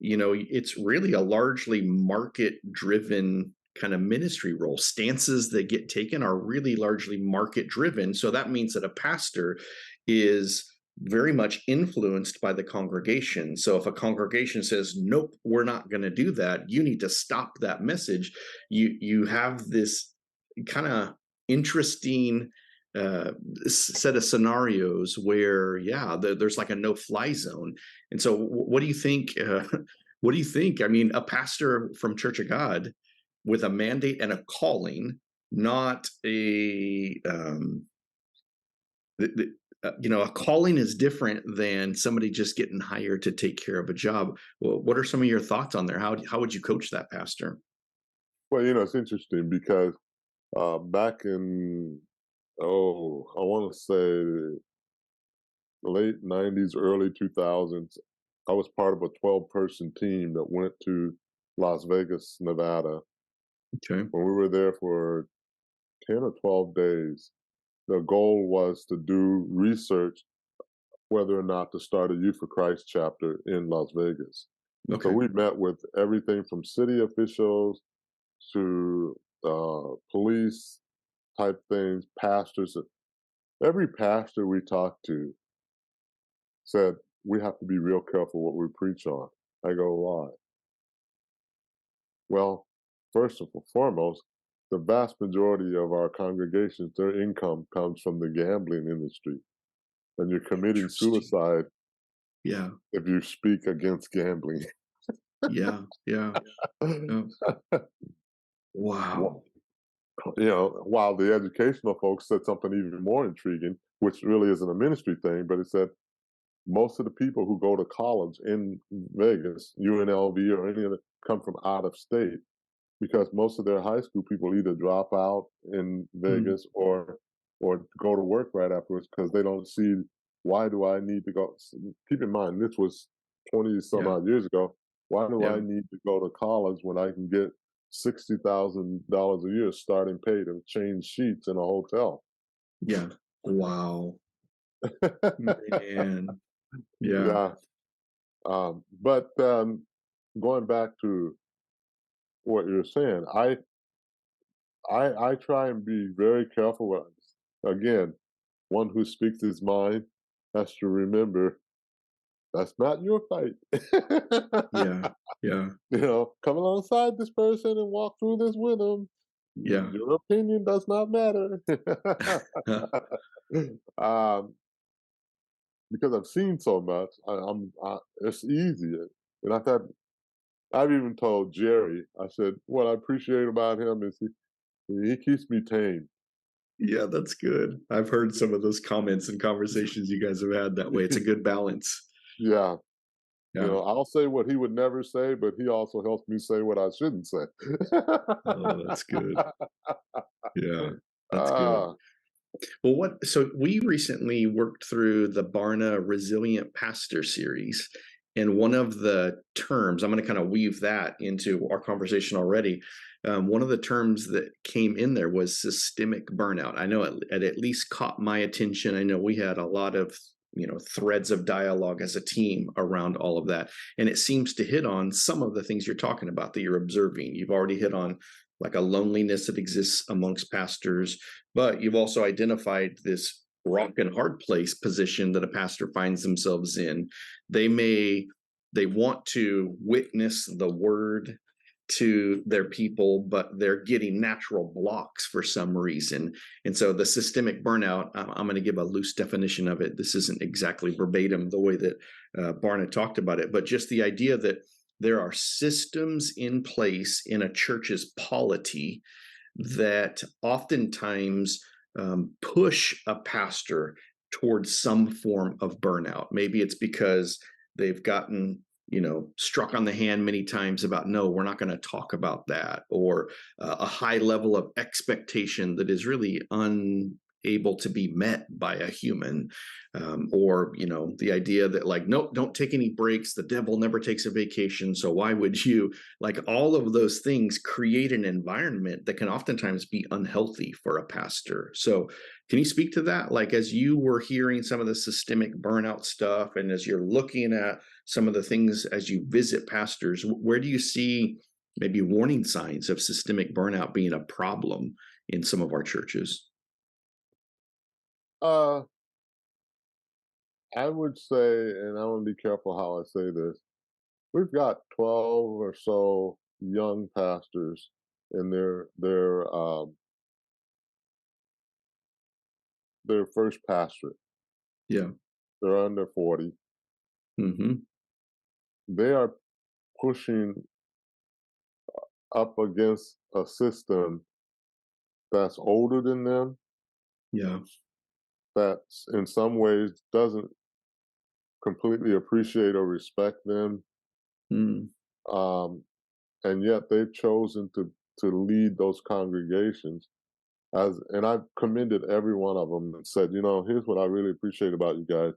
it's really a largely market driven kind of ministry role. Stances that get taken are really largely market driven. So that means that a pastor is very much influenced by the congregation. So if a congregation says, nope, we're not going to do that, you need to stop that message. You have this kind of interesting set of scenarios where, yeah, there's like a no-fly zone. And so, what do you think? What do you think? I mean, a pastor from Church of God with a mandate and a calling, not a a calling is different than somebody just getting hired to take care of a job. Well, what are some of your thoughts on there? How would you coach that pastor? Well, it's interesting because back in, I want to say late 90s, early 2000s, I was part of a 12-person team that went to Las Vegas, Nevada. Okay. When we were there for 10 or 12 days, the goal was to do research whether or not to start a Youth for Christ chapter in Las Vegas. So Okay. we met with everything from city officials to police type things, pastors. Every pastor we talked to said, we have to be real careful what we preach on. I go, why? Well, first and foremost, the vast majority of our congregations, their income comes from the gambling industry. And you're committing Interesting. suicide Yeah. if you speak against gambling. Yeah. Yeah. Yeah. Wh- Wow. while the educational folks said something even more intriguing, which really isn't a ministry thing, but it said most of the people who go to college in Vegas, UNLV or any other, come from out of state because most of their high school people either drop out in Mm, Vegas or go to work right afterwards because they don't see why do I need to go. Keep in mind, this was 20 some yeah. odd years ago. Why do I Yeah. need to go to college when I can get $60,000 a year starting pay to change sheets in a hotel? Yeah. Wow. Man. Yeah. Yeah. But going back to what you're saying, I try and be very careful with, again, one who speaks his mind has to remember that's not your fight. Yeah. Yeah. Come alongside this person and walk through this with them. Yeah. Your opinion does not matter. um, because I've seen so much, it's easier. And I've even told Jerry, I said, what I appreciate about him is he keeps me tame. Yeah, that's good. I've heard some of those comments and conversations you guys have had that way. It's a good balance. Yeah. Yeah. I'll say what he would never say, but he also helps me say what I shouldn't say. Oh, that's good. Yeah, that's good. Ah, Well, so we recently worked through the Barna Resilient Pastor series. And one of the terms, I'm going to kind of weave that into our conversation already. One of the terms that came in there was systemic burnout. I know it at least caught my attention. I know we had a lot of threads of dialogue as a team around all of that, and it seems to hit on some of the things you're talking about that you're observing. You've already hit on like a loneliness that exists amongst pastors, but you've also identified this rock and hard place position that a pastor finds themselves in. They want to witness the word to their people, but they're getting natural blocks for some reason. And so the systemic burnout, I'm going to give a loose definition of it. This isn't exactly verbatim the way that Barna talked about it, but just the idea that there are systems in place in a church's polity that oftentimes push a pastor towards some form of burnout. Maybe it's because they've gotten struck on the hand many times about, no, we're not going to talk about that, or a high level of expectation that is really unable to be met by a human, or the idea that, like, nope, don't take any breaks, the devil never takes a vacation, so why would you? Like, all of those things create an environment that can oftentimes be unhealthy for a pastor. So can you speak to that, like, as you were hearing some of the systemic burnout stuff, and as you're looking at some of the things as you visit pastors, where do you see maybe warning signs of systemic burnout being a problem in some of our churches? uh, I would say, and I want to be careful how I say this, we've got 12 or so young pastors in their their first pastorate. Yeah. They're under 40. Hmm. They are pushing up against a system that's older than them, Yeah. that in some ways doesn't completely appreciate or respect them. Mm. Um, and yet they've chosen to lead those congregations. And I've commended every one of them and said, here's what I really appreciate about you guys.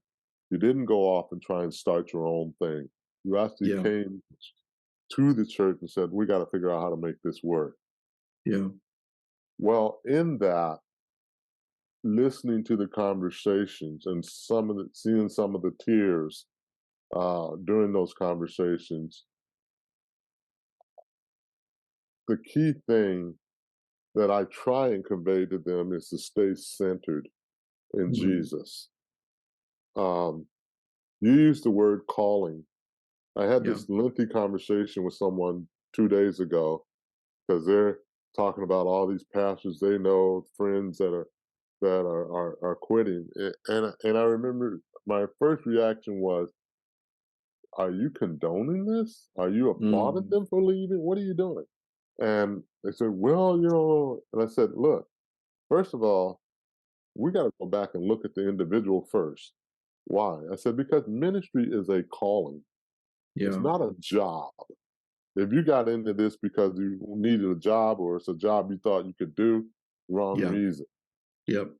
You didn't go off and try and start your own thing. You actually Yeah. came to the church and said, we got to figure out how to make this work. Yeah. Well, in that, listening to the conversations and seeing some of the tears during those conversations, the key thing that I try and convey to them is to stay centered in Mm. Jesus. Um, you used the word calling. I had Yeah. this lengthy conversation with someone 2 days ago because they're talking about all these pastors they know, friends that are quitting, and I remember my first reaction was, "Are you condoning this? Are you applauding Mm. them for leaving? What are you doing?" And they said, "Well, and I said, "Look, first of all, we got to go back and look at the individual first. Why?" I said, "Because ministry is a calling. It's Yeah. not a job. If you got into this because you needed a job or it's a job you thought you could do, wrong Yeah. reason." Yep.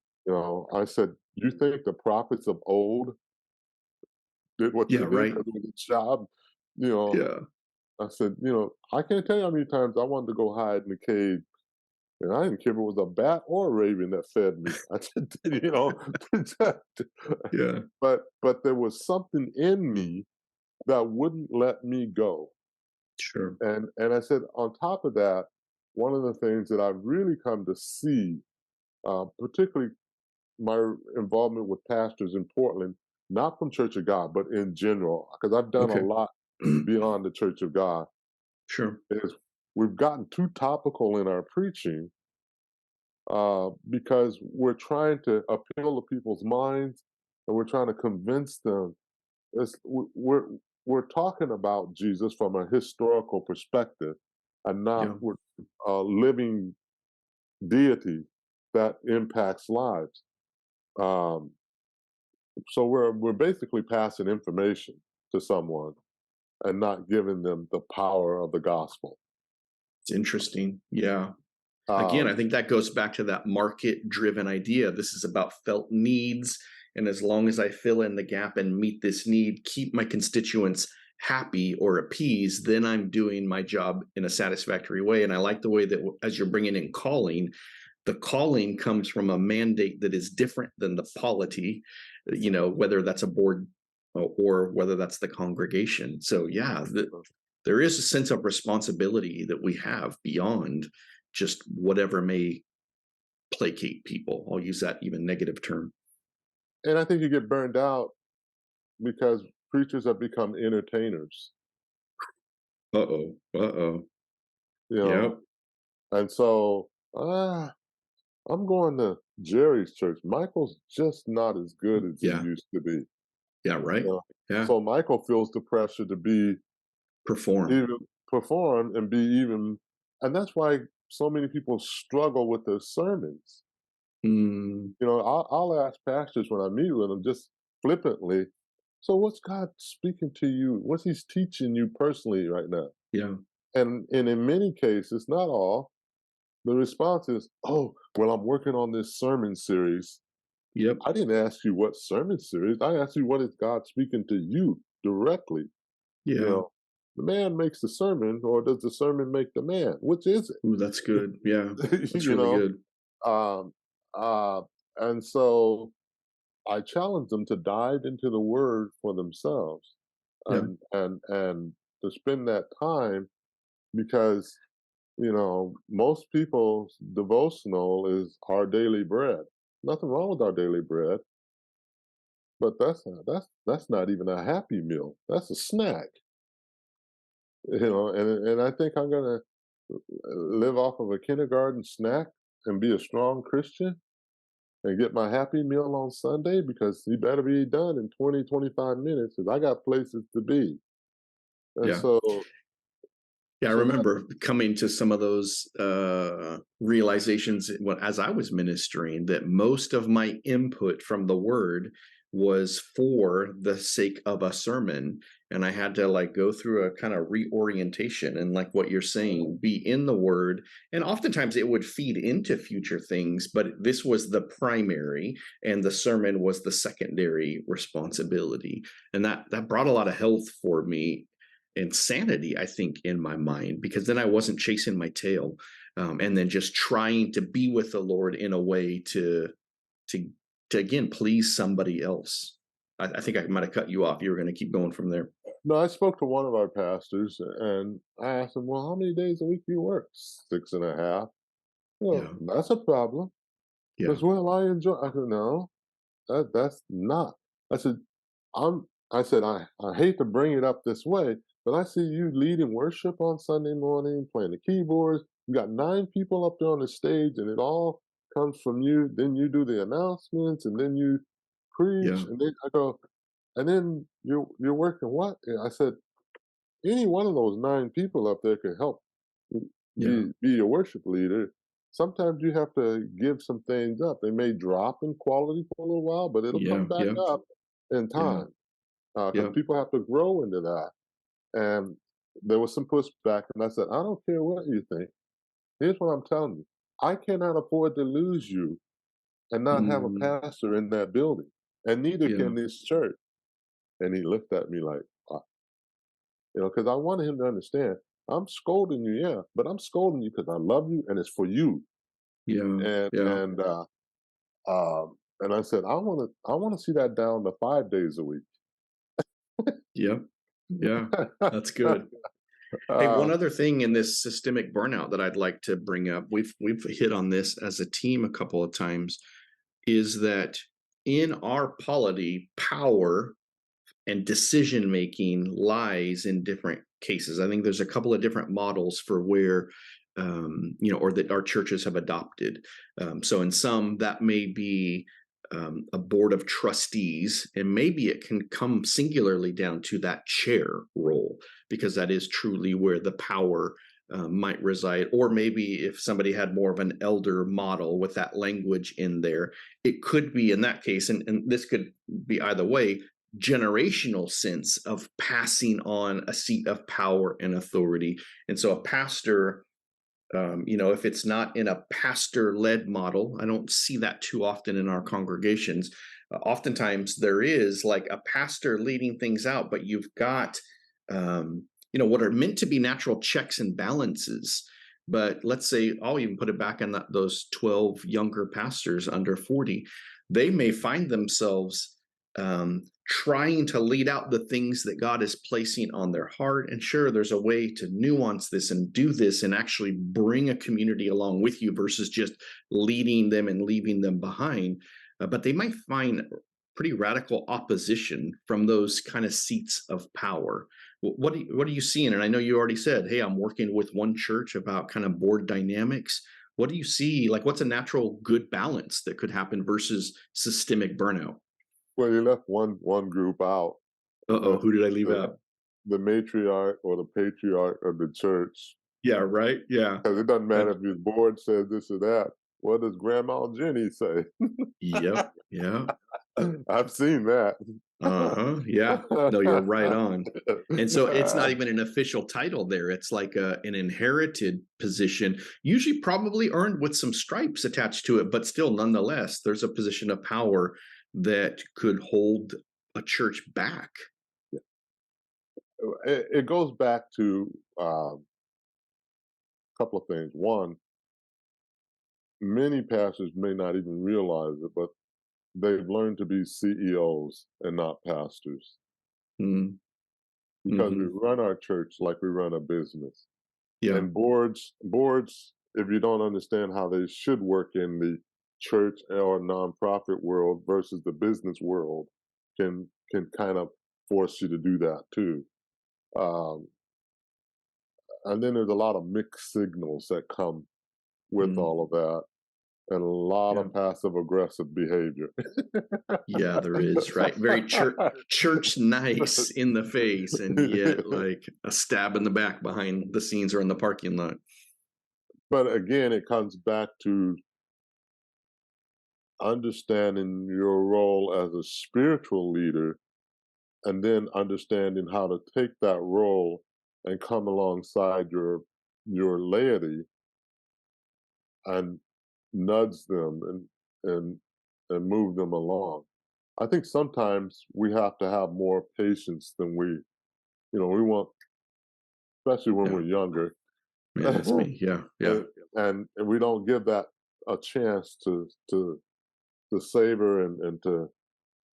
I said, "You think the prophets of old did what Yeah. they did Right. because it was a job?" You know, Yeah. I said, "I can't tell you how many times I wanted to go hide in the cave, and I didn't care if it was a bat or a raven that fed me." I said, Yeah. but there was something in me that wouldn't let me go. Sure. And I said, on top of that, one of the things that I've really come to see, particularly my involvement with pastors in Portland, not from Church of God, but in general, because I've done a Okay. lot beyond the Church of God, Sure. is we've gotten too topical in our preaching because we're trying to appeal to people's minds and we're trying to convince them. We're talking about Jesus from a historical perspective and not Yeah. with a living deity that impacts lives. Um, so we're basically passing information to someone and not giving them the power of the gospel. It's interesting. Yeah. Again, I Um, think that goes back to that market driven idea. This is about felt needs. And as long as I fill in the gap and meet this need, keep my constituents happy or appeased, then I'm doing my job in a satisfactory way. And I like the way that as you're bringing in calling, the calling comes from a mandate that is different than the polity, whether that's a board or whether that's the congregation. So, yeah, there is a sense of responsibility that we have beyond just whatever may placate people. I'll use that even negative term. and I think you get burned out because preachers have become entertainers, Uh oh. Uh oh. you know, Yep. and so I'm going to Jerry's church. Michael's just not as good as he Yeah. used to be. Yeah. Right. Yeah. So Michael feels the pressure to be Perform. even perform and be even, and that's why so many people struggle with their sermons. Mm, I'll ask pastors when I meet with them just flippantly, "So what's God speaking to you? What's He's teaching you personally right now?" yeah. And in many cases, not all, the response is, "Oh, well, I'm working on this sermon series." Yep. I didn't ask you what sermon series. I asked you what is God speaking to you directly. You Yeah. know, the man makes the sermon, or does the sermon make the man? Which is Ooh, that's good. Yeah. it? That's really good. Um, uh, and so I challenge them to dive into the Word for themselves, Yeah. and to spend that time because most people's devotional is our daily bread. Nothing wrong with our daily bread, but that's not even a happy meal. That's a snack, and I think I'm gonna live off of a kindergarten snack and be a strong Christian. and get my Happy Meal on Sunday because he better be done in 20, 25 minutes because I got places to be. And Yeah. so, Yeah, I so that, remember coming to some of those realizations as I was ministering that most of my input from the word was for the sake of a sermon. And I had to like go through a kind of reorientation and, like what you're saying, be in the word. And oftentimes it would feed into future things, but this was the primary and the sermon was the secondary responsibility. And that brought a lot of health for me and sanity, I think, in my mind, because then I wasn't chasing my tail, and then just trying to be with the Lord in a way to to again please somebody else. I think I might have cut you off. You were going to keep going from there. no, I spoke to one of our pastors and I asked him, well, how many days a week do you work? 6.5. Well, Yeah, that's a problem. He yeah, goes, well, I enjoy. I said, no, that's not. I said, I hate to bring it up this way, but I see you leading worship on Sunday morning, playing the keyboards. You got 9 people up there on the stage, and it all comes from you. Then you do the announcements, and then you preach, yeah, and then I go, and then you're working what? And I said, any one of those 9 people up there could help yeah, be your worship leader. Sometimes you have to give some things up. They may drop in quality for a little while, but it'll yeah, come back yeah, up in yeah, time because yeah, people have to grow into that. And there was some pushback, and I said, I don't care what you think. Here's what I'm telling you: I cannot afford to lose you and not have a mm, pastor in that building, and neither yeah, can this church. And he looked at me like, because I wanted him to understand. I'm scolding you, yeah, but I'm scolding you because I love you and it's for you. yeah, And yeah, and and I said, I want to see that down to 5 days a week. yeah, yeah. That's good. Hey, one uh, other thing in this systemic burnout that I'd like to bring up, we've hit on this as a team a couple of times, is that in our polity, power and decision making lies in different cases. I think there's a couple of different models for where, or that our churches have adopted. So in some, that may be a board of trustees, and maybe it can come singularly down to that chair role, because that is truly where the power might reside. Or maybe if somebody had more of an elder model with that language in there, it could be in that case, and this could be either way, generational sense of passing on a seat of power and authority. And so a pastor, if it's not in a pastor-led model, I don't see that too often in our congregations. Oftentimes there is like a pastor leading things out, but you've got, what are meant to be natural checks and balances. But let's say I'll even put it back on those 12 younger pastors under 40. They may find themselves trying to lead out the things that God is placing on their heart. And sure, there's a way to nuance this and do this and actually bring a community along with you versus just leading them and leaving them behind. But they might find pretty radical opposition from those kind of seats of power. What are you seeing? And I know you already said, hey, I'm working with one church about kind of board dynamics. What do you see? Like, what's a natural good balance that could happen versus systemic burnout? well, you left one group out, Uh and oh, that's who did I leave the out? the matriarch or the patriarch of the church. Yeah, right. Yeah. Because it doesn't matter That, if your board says this or that. What does Grandma Jenny say? yep. Yeah. I've seen that. Uh-huh. Yeah. No, you're right on. And so it's not even an official title there. It's like an inherited position, usually probably earned with some stripes attached to it, but still, nonetheless, there's a position of power that could hold a church back. It goes back to a couple of things. One, many pastors may not even realize it, but they've learned to be CEOs and not pastors Mm, because we hmm. run our church like we run a business. Yeah. And boards, if you don't understand how they should work in the church or nonprofit world versus the business world, can kind of force you to do that too. Um, and then there's a lot of mixed signals that come with Mm, all of that. and a lot Yeah. of passive aggressive behavior. Yeah, there is, right? Very church nice in the face, and yet like a stab in the back behind the scenes or in the parking lot. But again, it comes back to understanding your role as a spiritual leader, and then understanding how to take that role and come alongside your laity and nudge them and and move them along. I think sometimes we have to have more patience than we want, especially when Yeah, we're younger. man, that's me. Yeah, yeah, And we don't give that a chance to savor and to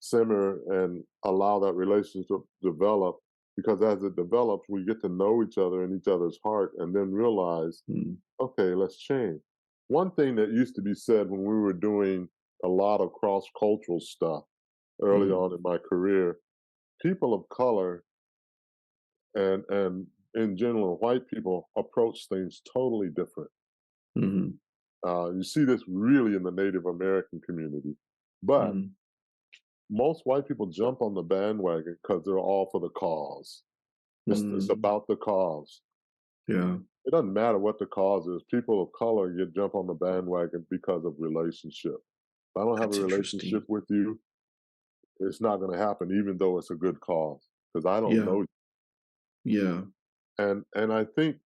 simmer and allow that relationship to develop, because as it develops we get to know each other and each other's heart, and then realize, mm, okay, let's change. One thing that used to be said when we were doing a lot of cross-cultural stuff early mm, on in my career, people of color and in general white people approach things totally different. mhm, You see this really in the Native American community, but mhm, most white people jump on the bandwagon because they're all for the cause. It's mm, about the cause. yeah, It doesn't matter what the cause is. People of color get jump on the bandwagon because of relationship. If I don't have a that's relationship interesting. with you, it's not going to happen, even though it's a good cause, because I don't Yeah, know you. yeah, And I think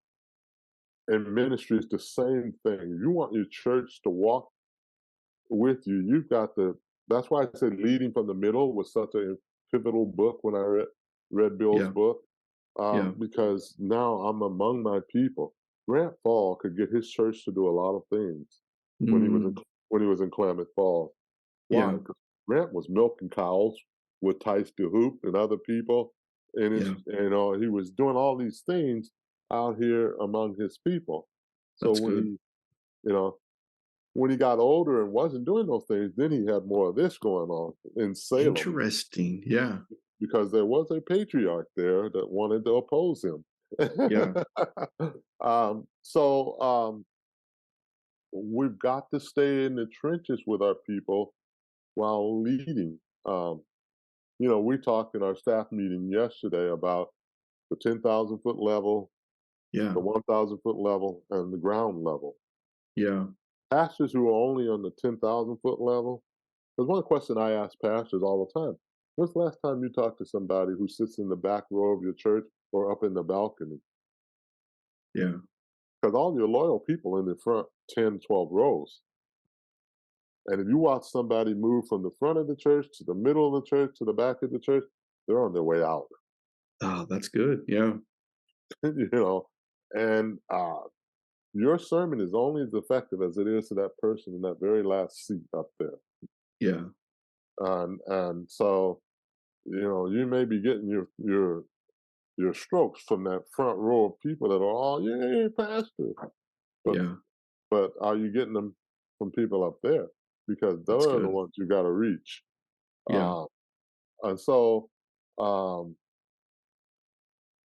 in ministry it's the same thing. You want your church to walk with you. You've got to. That's why I said leading from the middle was such a pivotal book when I read Bill's yeah, book, yeah, because now I'm among my people. Grant Fall could get his church to do a lot of things when he was in mm, when he was in Klamath Falls. Why? yeah, Because Grant was milking cows with Tice DeHoop and other people, and yeah, he was doing all these things out here among his people. So that's good. you know, when he got older and wasn't doing those things, then he had more of this going on in Salem, Interesting. Yeah, because there was a patriarch there that wanted to oppose him. yeah, So we've got to stay in the trenches with our people while leading. We talked in our staff meeting yesterday about the 10,000-foot level, yeah, the 1,000-foot level, and the ground level. yeah, Pastors who are only on the 10,000-foot level, there's one question I ask pastors all the time. When's the last time you talked to somebody who sits in the back row of your church or up in the balcony? yeah, Because all your loyal people in the front 10, 12 rows. And if you watch somebody move from the front of the church to the middle of the church to the back of the church, they're on their way out. oh, that's good. Yeah, you know, and your sermon is only as effective as it is to that person in that very last seat up there. yeah, And so, you may be getting your strokes from that front row of people that are all, yay, pastor. But yeah, but are you getting them from people up there? Because that's they're the good. ones you got to reach. Yeah, Uh, and so um,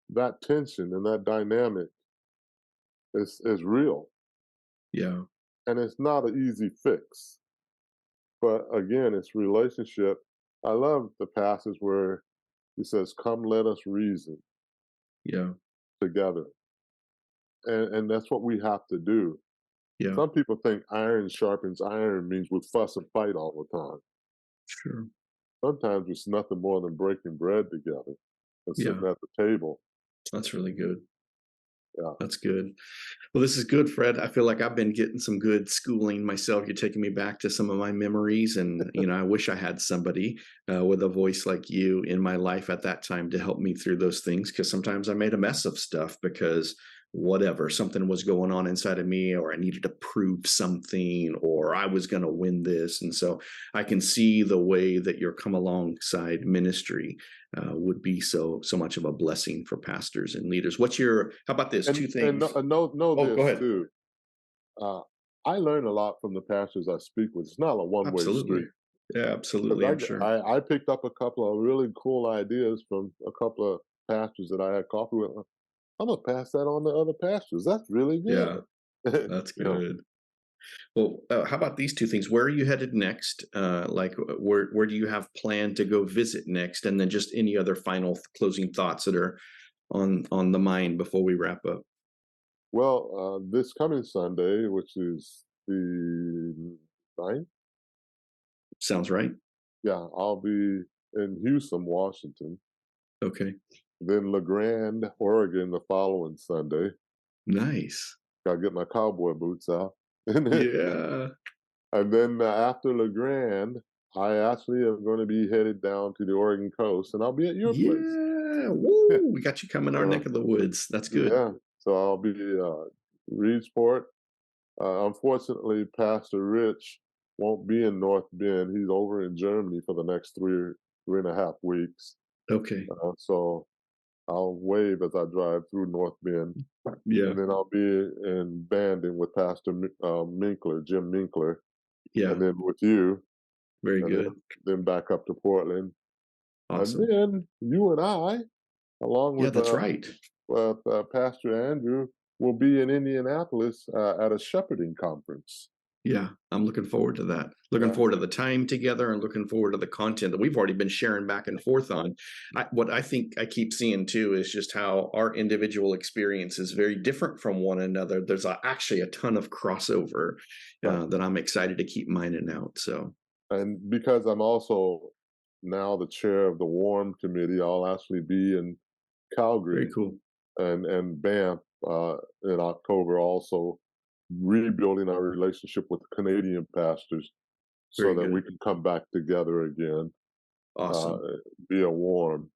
that tension and that dynamic is real, yeah, and it's not an easy fix. But again, it's relationship. I love the passage where he says, "Come, let us reason yeah, together," and that's what we have to do. yeah, Some people think iron sharpens iron means we fuss and fight all the time. sure. Sometimes it's nothing more than breaking bread together and Yeah, sitting at the table. that's really good. Yeah. That's good. Well, this is good, Fred. I feel like I've been getting some good schooling myself. You're taking me back to some of my memories, and I wish I had somebody with a voice like you in my life at that time to help me through those things. Because sometimes I made a mess of stuff because whatever something was going on inside of me, or I needed to prove something, or I was going to win this, and so I can see the way that your come alongside ministry would be so much of a blessing for pastors and leaders. What's your? How about this? Two And things. know Oh, go this ahead. too. Uh, I learn a lot from the pastors I speak with. It's not a one-way Absolutely. street. Yeah, Because absolutely, I'm sure. I picked up a couple of really cool ideas from a couple of pastors that I had coffee with. I'm gonna pass that on to other pastors. That's really Yeah, good. that's you know, good. Well, how about these two things? Where are you headed next? Where do you have planned to go visit next? And then just any other final closing thoughts that are on the mind before we wrap up. Well, this coming Sunday, which is the 9th, Sounds right. yeah, I'll be in Houston, Washington, Okay. then LeGrand, Oregon the following Sunday. Nice. Gotta get my cowboy boots out. Yeah. And then after LeGrand, I actually am going to be headed down to the Oregon coast, and I'll be at your place. Yeah. Woo. We got you coming our neck So of the woods. That's good. yeah, so I'll be Reedsport. Unfortunately, Pastor Rich won't be in North Bend. He's over in Germany for the next 3.5 weeks. Okay. So I'll wave as I drive through North Bend, Yeah. and then I'll be in Bandon with Pastor Minkler, Jim Minkler, Yeah. and then with you, Very and good. then back up to Portland, and Awesome. then you and I, along Yeah, with that's right. Pastor Andrew, will be in Indianapolis at a shepherding conference. Yeah, I'm looking forward to that. Looking Yeah, forward to the time together and looking forward to the content that we've already been sharing back and forth on. What I think I keep seeing too is just how our individual experience is very different from one another. There's actually a ton of crossover right. that I'm excited to keep mining out. So And because I'm also now the chair of the Warm Committee, I'll actually be in very Calgary cool. and Banff in October, also rebuilding our relationship with the Canadian pastors so Very that we good. can come back together again uh, Awesome. via Warm.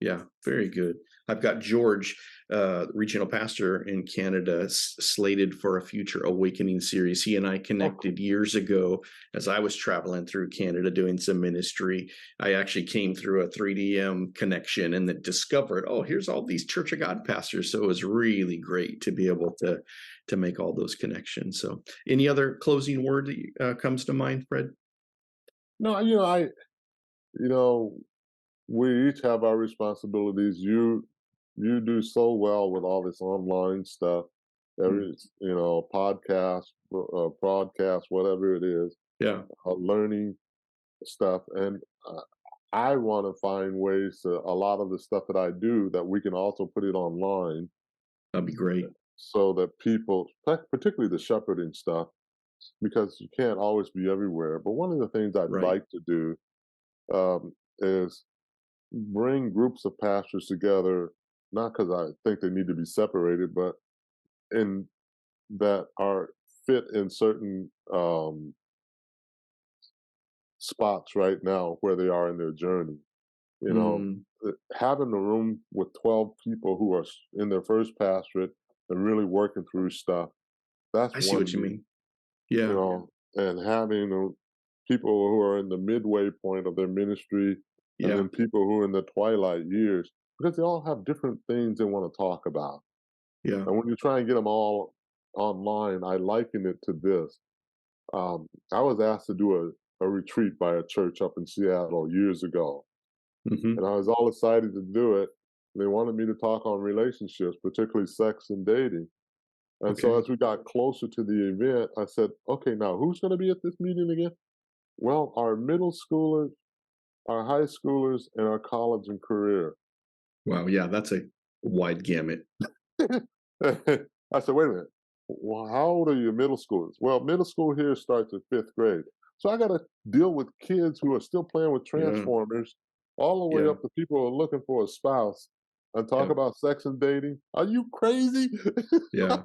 Yeah, very good. I've got George, regional pastor in Canada, slated for a future awakening series. He and I Oh, cool. connected years ago as I was traveling through Canada doing some ministry. I actually came through a 3DM connection and then discovered, oh, here's all these Church of God pastors. So it was really great to be able to make all those connections. So, any other closing word that comes to mind, Fred? No, you know, we each have our responsibilities. You do so well with all this online stuff, Mm, podcast, broadcast, whatever it is, yeah, learning stuff, and I want to find ways to a lot of the stuff that I do that we can also put it online that'd be great. so that people, particularly the shepherding stuff, because you can't always be everywhere. But one of the things I'd Right. like to do is bring groups of pastors together, not because I think they need to be separated, but in that are fit in certain spots right now where they are in their journey. You know, Mm, having a room with 12 people who are in their first pastorate and really working through stuff, that's I see one what you group, mean. you Yeah. know, and having people who are in the midway point of their ministry and Yeah. then people who are in the twilight years, because they all have different things they want to talk about. Yeah. And when you try and get them all online, I liken it to this. I was asked to do a retreat by a church up in Seattle years ago, and Mhm. I was all excited to do it. They wanted me to talk on relationships, particularly sex and dating. And so Okay. as we got closer to the event, I said, okay, now who's going to be at this meeting again? Well, our middle schoolers, our high schoolers, and our college and career. Wow, yeah, that's a wide gamut. I said, wait a minute. Well, how old are your middle schoolers? Well, middle school here starts at fifth grade. So I got to deal with kids who are still playing with Yeah, Transformers, all the way yeah, up to people who are looking for a spouse and talk yeah, about sex and dating. Are you crazy? yeah.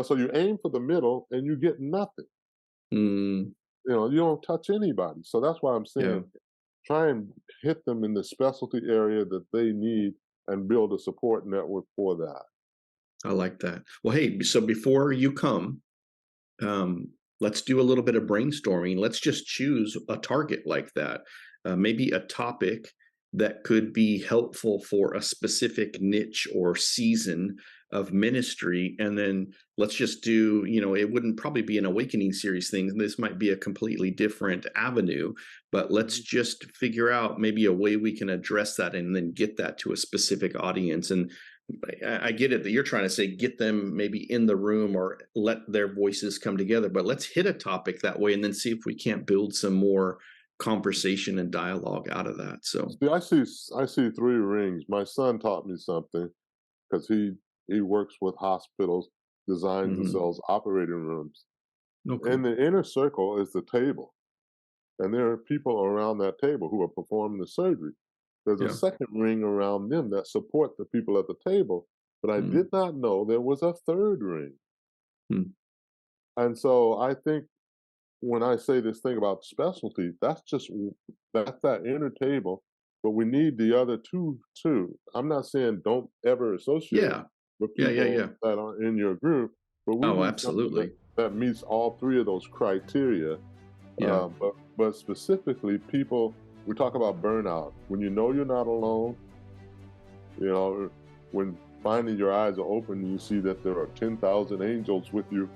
So you aim for the middle and you get nothing. Mm, You don't touch anybody. So that's why I'm yeah, saying try and hit them in the specialty area that they need and build a support network for that. I like that. Well, hey, so before you come, let's do a little bit of brainstorming. Let's just choose a target like that, maybe a topic that could be helpful for a specific niche or season of ministry. And then let's just do, it wouldn't probably be an awakening series thing. This might be a completely different avenue, but let's Mhm. just figure out maybe a way we can address that and then get that to a specific audience. And I get it that you're trying to say get them maybe in the room or let their voices come together, but let's hit a topic that way and then see if we can't build some more conversation and dialogue out of that. So, See, I see three rings. My son taught me something because he works with hospitals, designs and mhm. sells operating rooms. Okay. In the inner circle is the table, and there are people around that table who are performing the surgery. There's a Yeah. second ring around them that support the people at the table, but I Mm, did not know there was a third ring. mm. And so I think when I say this thing about specialty, that's that inner table, but we need the other two too. I'm not saying don't ever associate Yeah. with Yeah. Yeah. people Yeah. that are in your group, but we Oh, need something absolutely. that meets all three of those criteria. Yeah. But specifically, people we talk about burnout. When you know you're not alone, you know, when finally your eyes are open and you see that there are 10,000 angels with you.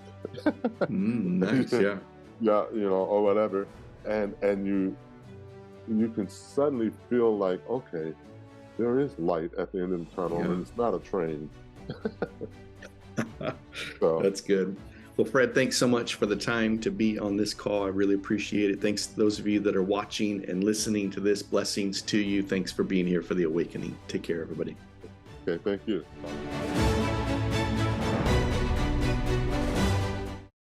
Nice. Yeah. Yeah, or whatever, and you can suddenly feel like, okay, there is light at the end of the tunnel, Yeah. and it's not a train. So, That's good. Well, Fred, thanks so much for the time to be on this call. I really appreciate it. Thanks to those of you that are watching and listening to this. Blessings to you. Thanks for being here for the awakening. Take care, everybody. okay, thank you.